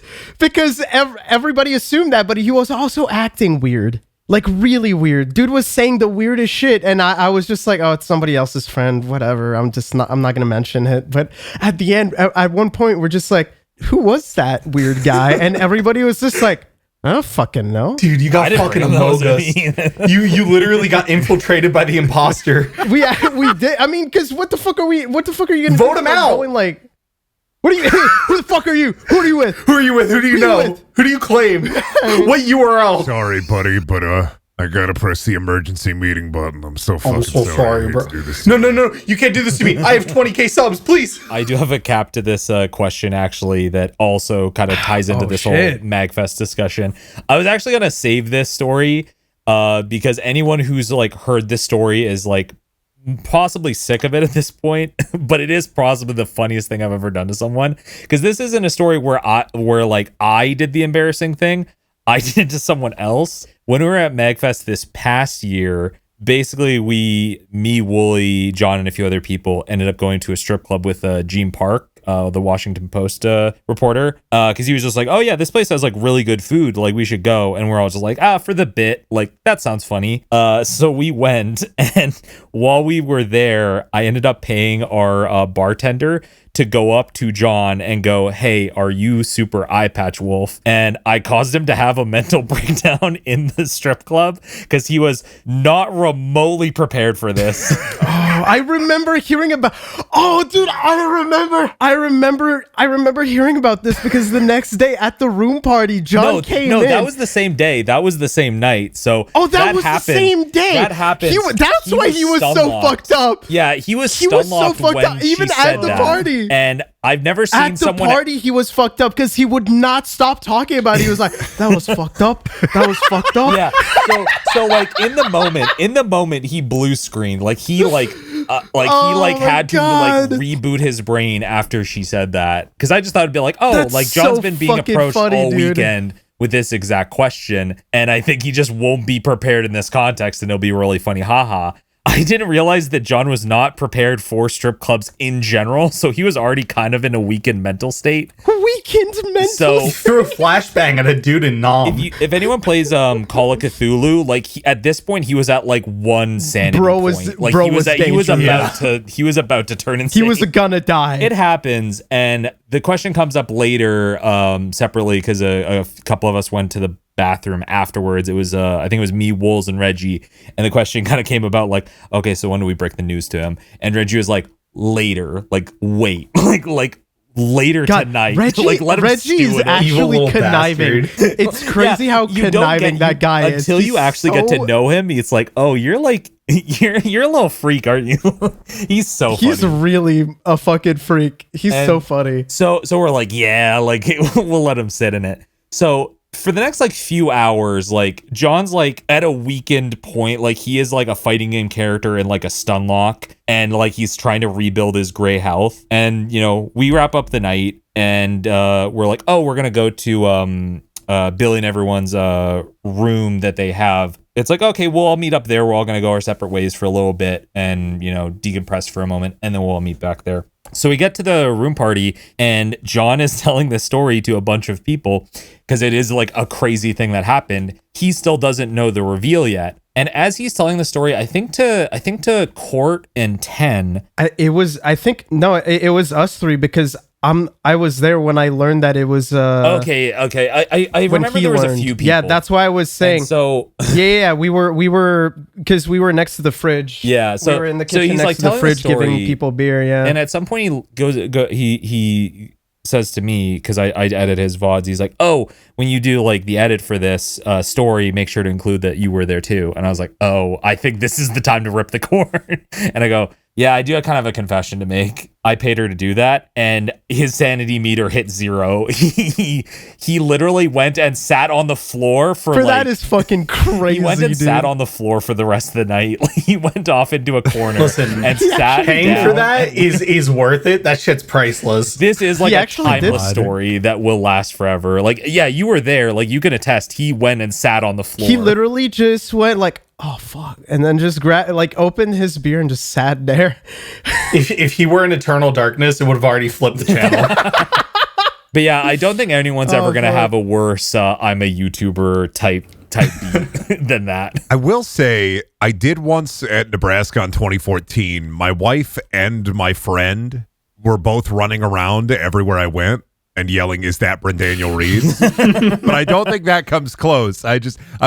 everybody assumed that, but he was also acting weird, like really weird. Dude was saying the weirdest shit, and I was just like, oh, it's somebody else's friend, whatever. I'm not gonna mention it. But at the end, at one point, we're just like, who was that weird guy? And everybody was just like, I don't fucking know. Dude, you got fucking Among Us. You literally got infiltrated by the imposter. We did. I mean, because what the fuck are you gonna vote him out? Going like, what are you? Who the fuck are you? Who are you with? Who are you with? Who do you know? Who do you claim? What URL? Sorry, buddy, but I gotta press the emergency meeting button. I'm so fucking sorry, bro. No, you can't do this to me. I have 20k subs, please. I do have a cap to this question, actually, that also kind of ties into this whole MagFest discussion. I was actually gonna save this story because anyone who's like heard this story is like possibly sick of it at this point, but it is possibly the funniest thing I've ever done to someone, because this isn't a story where I did the embarrassing thing. I did it to someone else. When we were at MagFest this past year, basically me, Wooly, John, and a few other people ended up going to a strip club with Gene Park, the Washington Post reporter, because he was just like, oh yeah, this place has like really good food, like we should go. And we're all just like, for the bit, like that sounds funny. So we went, and while we were there, I ended up paying our bartender to go up to John and go, hey, are you super eye patch wolf? And I caused him to have a mental breakdown in the strip club because he was not remotely prepared for this. I remember hearing about. Oh, dude, I remember hearing about this because the next day at the room party, John came in. No, that was the same day. That was the same night. So that was happened. The same day. That happened. That's why he was so fucked up. Yeah, he was so fucked up even at the party. And I've never seen someone at the party. He was fucked up because he would not stop talking about it. He was like, "That was fucked up. That was fucked up." Yeah. So like in the moment, he blue screened. Like he had to like reboot his brain after she said that, because I just thought it'd be like, oh, that's like John's so been being approached all weekend with this exact question, and I think he just won't be prepared in this context, and it'll be really funny. Haha. I didn't realize that John was not prepared for strip clubs in general, so he was already kind of in a weakened mental state. So he threw a flashbang at a dude in Nom. If anyone plays Call of Cthulhu, like at this point he was at like one sanity point. Like he was about to turn insane. He was gonna die. It happens, and the question comes up later separately because a couple of us went to the bathroom afterwards. It was I think it was me, Wolves, and Reggie, and the question kind of came about like, okay, so when do we break the news to him? And Reggie was like, later, like wait, like later tonight. Reggie, like let him Reggie is actually conniving. It's crazy how conniving that guy is. Until you actually get to know him, it's like, oh, you're like you're a little freak, aren't you? He's so funny. He's really a fucking freak. He's so funny. So we're like, yeah, like we'll let him sit in it. So for the next like few hours, like John's like at a weakened point, like he is like a fighting game character in like a stun lock, and like he's trying to rebuild his gray health. And you know, we wrap up the night, and we're like, oh, we're gonna go to Billy and everyone's room that they have. It's like, okay, we'll all meet up there. We're all gonna go our separate ways for a little bit and, you know, decompress for a moment, and then we'll all meet back there. So we get to the room party, and John is telling this story to a bunch of people because it is like a crazy thing that happened. He still doesn't know the reveal yet. And as he's telling the story, I think to Court and 10. It was us three, because I was there when I learned that it was Okay. I when remember he there was learned. a few people. Yeah, that's why I was saying. And so yeah, we were because we were next to the fridge. Yeah, so we were in the so kitchen he's next like to the telling fridge, giving story, people beer. Yeah, and at some point he says to me, because I edit his VODs, he's like, oh, when you do like the edit for this story, make sure to include that you were there too. And I was like, oh, I think this is the time to rip the cord. And I go, yeah, I do kind of have a confession to make. I paid her to do that, and his sanity meter hit 0. He literally went and sat on the floor for like, that is fucking crazy. he went and dude. sat on the floor for the rest of the night. He went off into a corner Listen, and sat paying down. for that is worth it. That shit's priceless. This is like He a actually timeless did. story that will last forever. Like, yeah, you were there. Like, you can attest. He went and sat on the floor. He literally just went like, oh fuck, and then just opened his beer and just sat there. If he were in Eternal Darkness, it would have already flipped the channel. But yeah, I don't think anyone's ever going to have a worse I'm a YouTuber type beat than that. I will say, I did once at Nebraska in 2014. My wife and my friend were both running around everywhere I went and yelling, "Is that Brendaniel Reed?" But I don't think that comes close. I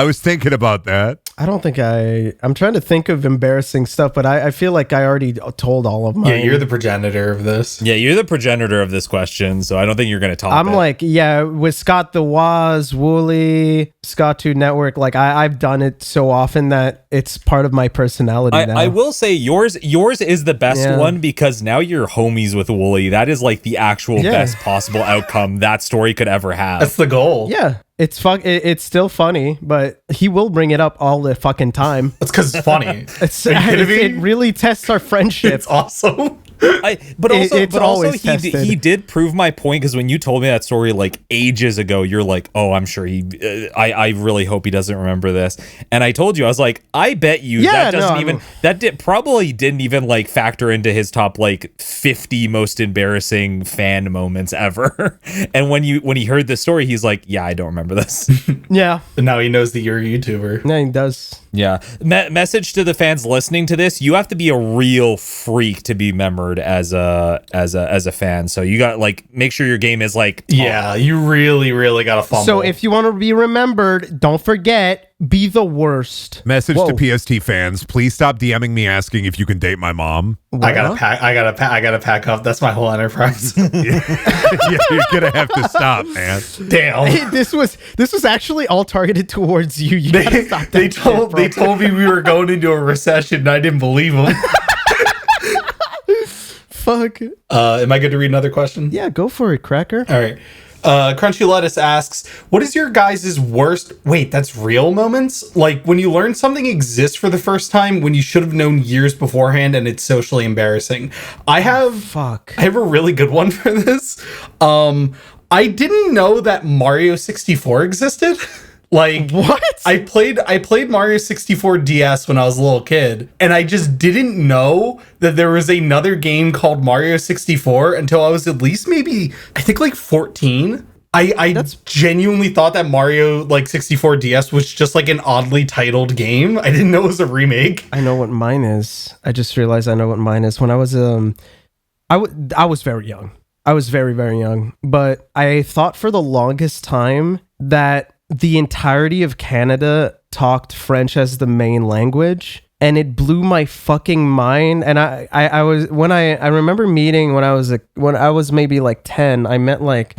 was thinking about that. I don't think I'm trying to think of embarrassing stuff, but I feel like I already told all of mine. Yeah, you're the progenitor of this. Yeah, you're the progenitor of this question, so I don't think you're going to top I'm it. like, yeah, with Scott the Waz, Wooly, Scott 2 Network, like I've done it so often that it's part of my personality now. I will say yours is the best one because now you're homies with Wooly. That is like the actual best possible outcome that story could ever have. That's the goal. Yeah. It's still funny, but he will bring it up all the fucking time. That's because it's funny. It really tests our friendship. It's awesome. But It's also always tested. he did prove my point, because when you told me that story like ages ago, you're like, oh, I'm sure I really hope he doesn't remember this. And I told you, I was like, I bet you probably didn't even like factor into his top like 50 most embarrassing fan moments ever. And when he heard the story, he's like, yeah, I don't remember this. Yeah. But now he knows that you're a YouTuber. Yeah, he does. Yeah. Message to the fans listening to this: you have to be a real freak to be remembered as a fan. So you got like make sure your game is like top. Yeah, you really gotta fumble. So if you want to be remembered, don't forget, be the worst. Message to PST fans: please stop DMing me asking if you can date my mom. I gotta pack up. That's my whole enterprise. Yeah, you're gonna have to stop, man. Damn. Hey, this was actually all targeted towards you. You gotta stop that They shit, told me we were going into a recession, and I didn't believe them. Fuck. Am I good to read another question? Yeah, go for it, Cracker. All right. Crunchy Lettuce asks, what is your guys' worst, wait, that's real moments? Like when you learn something exists for the first time when you should have known years beforehand and it's socially embarrassing. I have a really good one for this. I didn't know that Mario 64 existed. Like, what? I played Mario 64 DS when I was a little kid, and I just didn't know that there was another game called Mario 64 until I was at least maybe, I think like 14. I genuinely thought that Mario like 64 DS was just like an oddly titled game. I didn't know it was a remake. I know what mine is. I just realized I know what mine is. When I was I was very young. I was very, very young, but I thought for the longest time that the entirety of Canada talked French as the main language, and it blew my fucking mind. And I remember meeting when I was maybe like 10, I met like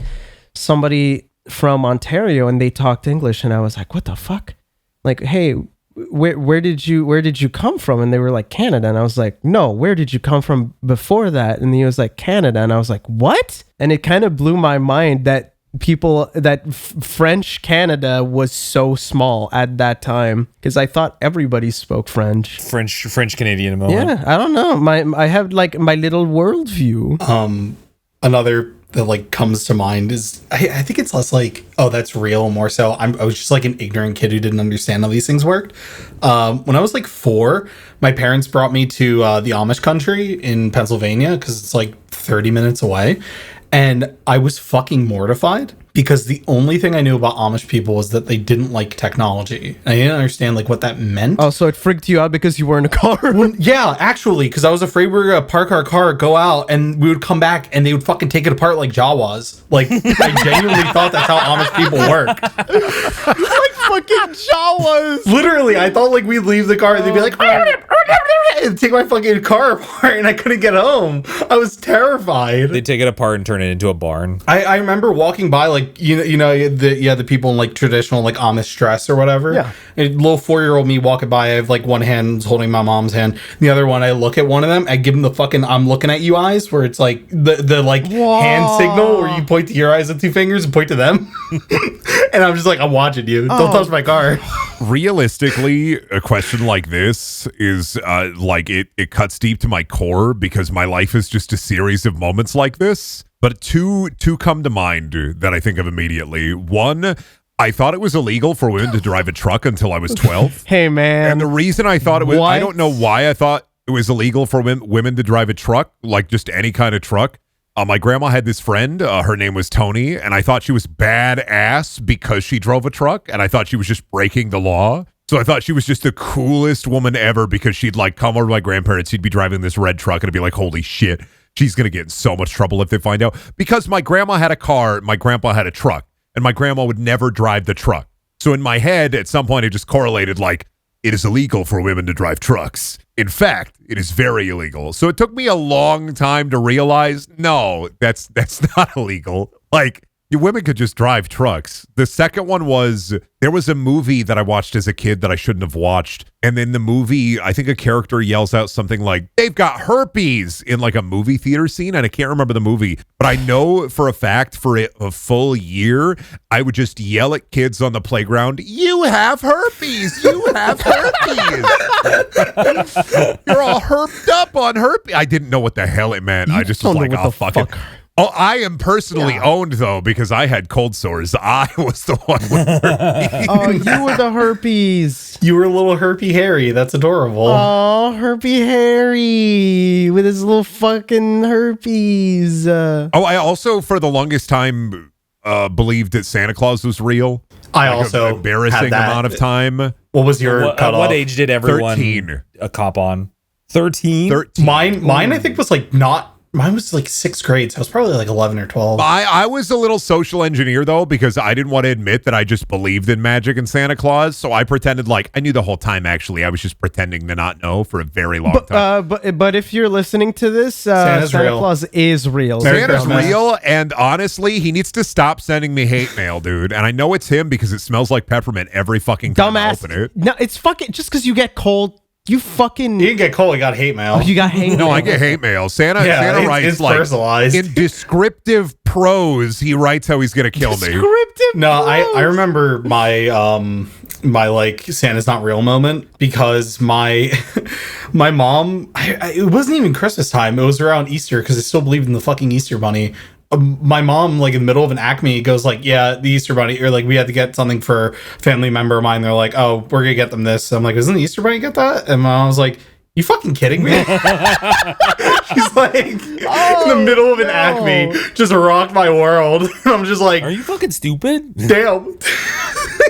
somebody from Ontario and they talked English, and I was like, what the fuck? Like, hey, where did you come from? And they were like, Canada. And I was like, no, where did you come from before that? And he was like, Canada. And I was like, what? And it kind of blew my mind that French Canada was so small at that time, because I thought everybody spoke French Canadian moment. Yeah, I don't know, I have like my little worldview. Another that like comes to mind is I think it's less like, oh, that's real, more so I was just like an ignorant kid who didn't understand how these things worked. When I was like 4, my parents brought me to the Amish country in Pennsylvania, because it's like 30 minutes away. And I was fucking mortified because the only thing I knew about Amish people was that they didn't like technology. I didn't understand like what that meant. Oh, so it freaked you out because you were in a car? Yeah, actually, because I was afraid we were gonna park our car, go out, and we would come back and they would fucking take it apart like Jawas. Like, I genuinely thought that's how Amish people work. Like fucking Jawas. Literally, I thought like we'd leave the car and they'd be like, and take my fucking car apart, and I couldn't get home. I was terrified. They take it apart and turn it into a barn. I remember walking by like the people in like traditional like Amish dress or whatever. Yeah. A little 4-year-old me walking by, I have like one hand holding my mom's hand, the other one I look at one of them, I give them the fucking I'm looking at you eyes, where it's like the like hand signal where you point to your eyes with 2 fingers and point to them. And I'm just like, I'm watching you. Don't touch my car. Realistically, a question like this is like it cuts deep to my core because my life is just a series of moments like this. But two come to mind that I think of immediately. One, I thought it was illegal for women to drive a truck until I was 12. Hey, man. And the reason I thought it was, I don't know why I thought it was illegal for women to drive a truck, like just any kind of truck. My grandma had this friend, her name was Tony, and I thought she was badass because she drove a truck, and I thought she was just breaking the law. So I thought she was just the coolest woman ever because she'd like come over to my grandparents, she'd be driving this red truck, and I'd be like, holy shit, she's going to get in so much trouble if they find out. Because my grandma had a car, my grandpa had a truck, and my grandma would never drive the truck. So in my head, at some point, it just correlated like, it is illegal for women to drive trucks. In fact, it is very illegal. So it took me a long time to realize, no, that's not illegal. Like, women could just drive trucks. The second one was, there was a movie that I watched as a kid that I shouldn't have watched. And in the movie, I think a character yells out something like, they've got herpes in like a movie theater scene. And I can't remember the movie, but I know for a fact for a full year, I would just yell at kids on the playground, you have herpes, you have herpes. You're all herped up on herpes. I didn't know what the hell it meant. I just was like, oh, fuck it. Oh, I am personally owned, though, because I had cold sores. I was the one with herpes. Oh, you were the herpes. You were a little herpy Harry. That's adorable. Oh, herpy Harry with his little fucking herpes. I also, for the longest time, believed that Santa Claus was real. I also an embarrassing amount of time. What was your cutoff? What age did everyone 13. A cop on? 13? 13. Mine I think was like not. Mine was like 6th grade, so I was probably like 11 or 12. I was a little social engineer, though, because I didn't want to admit that I just believed in magic and Santa Claus. So I pretended like I knew the whole time, actually. I was just pretending to not know for a very long time. But if you're listening to this, Santa Claus is real. Santa's real, and honestly, he needs to stop sending me hate mail, dude. And I know it's him because it smells like peppermint every fucking time I open it. No, it's fucking just because you get cold. You fucking... You didn't get cold, you got hate mail. Oh, you got hate mail? No, I get hate mail. Santa writes it's like personalized. in descriptive prose, he writes how he's going to kill me. Descriptive No, prose. I remember my my like Santa's not real moment because my mom, it wasn't even Christmas time. It was around Easter because I still believed in the fucking Easter bunny. My mom, like in the middle of an Acme, goes like, yeah, the Easter bunny, or like we had to get something for a family member of mine. They're like, oh, we're gonna get them this. I'm like, doesn't the Easter bunny get that? And my mom was like, you fucking kidding me? She's like, in the middle of an Acme, just rocked my world. And I'm just like, are you fucking stupid? Damn.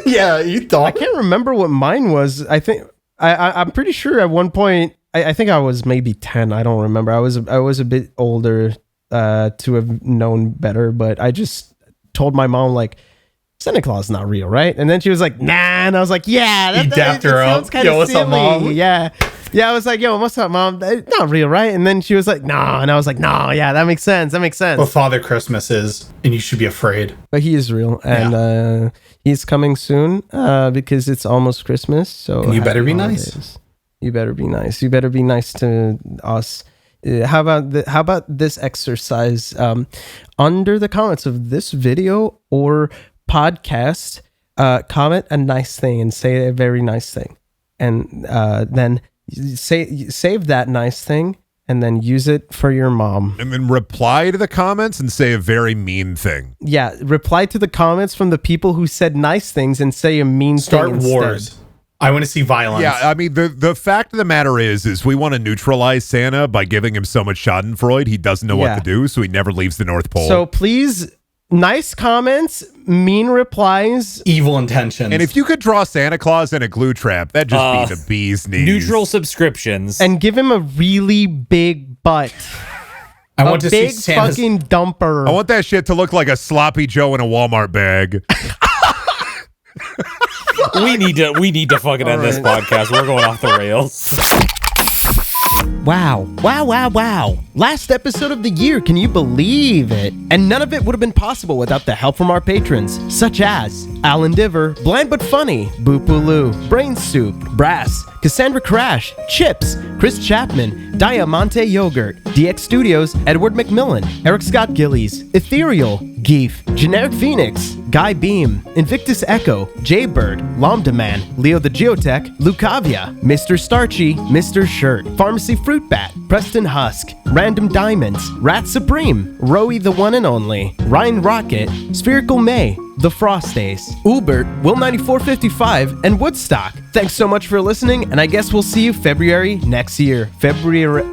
Yeah, you thought. I can't remember what mine was. I think I'm pretty sure at one point I think I was maybe 10. I don't remember. I was a bit older to have known better, but I just told my mom like, Santa Claus is not real, right? And then she was like, nah, and I was like, yeah, that dapped her up. Yo, what's up, Mom? Yeah, I was like, yo, what's up, Mom? It's not real, right? And then she was like, nah, and I was like, nah, yeah, that makes sense. Well, Father Christmas is, and you should be afraid. But he is real, and he's coming soon because it's almost Christmas. So and you better be nice. You better be nice. You better be nice to us. How about this exercise? Under the comments of this video or podcast, comment a nice thing and say a very nice thing, and then save that nice thing and then use it for your mom. And then reply to the comments and say a very mean thing. Yeah, reply to the comments from the people who said nice things and say a mean thing instead. Start wars. I want to see violence. Yeah, I mean, the fact of the matter is we want to neutralize Santa by giving him so much schadenfreude, he doesn't know what to do, so he never leaves the North Pole. So please Nice comments, mean replies. Evil intentions. And if you could draw Santa Claus in a glue trap, that'd just be the bee's knees. Neutral subscriptions. And give him a really big butt. I want to see big Santa's fucking dumper. I want that shit to look like a sloppy Joe in a Walmart bag. we need to fucking end this podcast. We're going off the rails. Wow. Last episode of the year, can you believe it? And none of it would have been possible without the help from our patrons, such as Alan Diver, Bland But Funny, Boopaloo, Brain Soup, Brass, Cassandra Crash, Chips, Chris Chapman, Diamante Yogurt, DX Studios, Edward McMillan, Eric Scott Gillies, Ethereal, Geef, Generic Phoenix, Guy Beam, Invictus Echo, Jaybird, Lambda Man, Leo the Geotech, Lucavia, Mr. Starchy, Mr. Shirt, Pharmacy Fruit Bat, Preston Husk, Random Diamonds, Rat Supreme, Rowie the One and Only, Ryan Rocket, Spherical May, The Frost Ace, Ulbert, Will9455, and Woodstock. Thanks so much for listening, and I guess we'll see you February next year. February.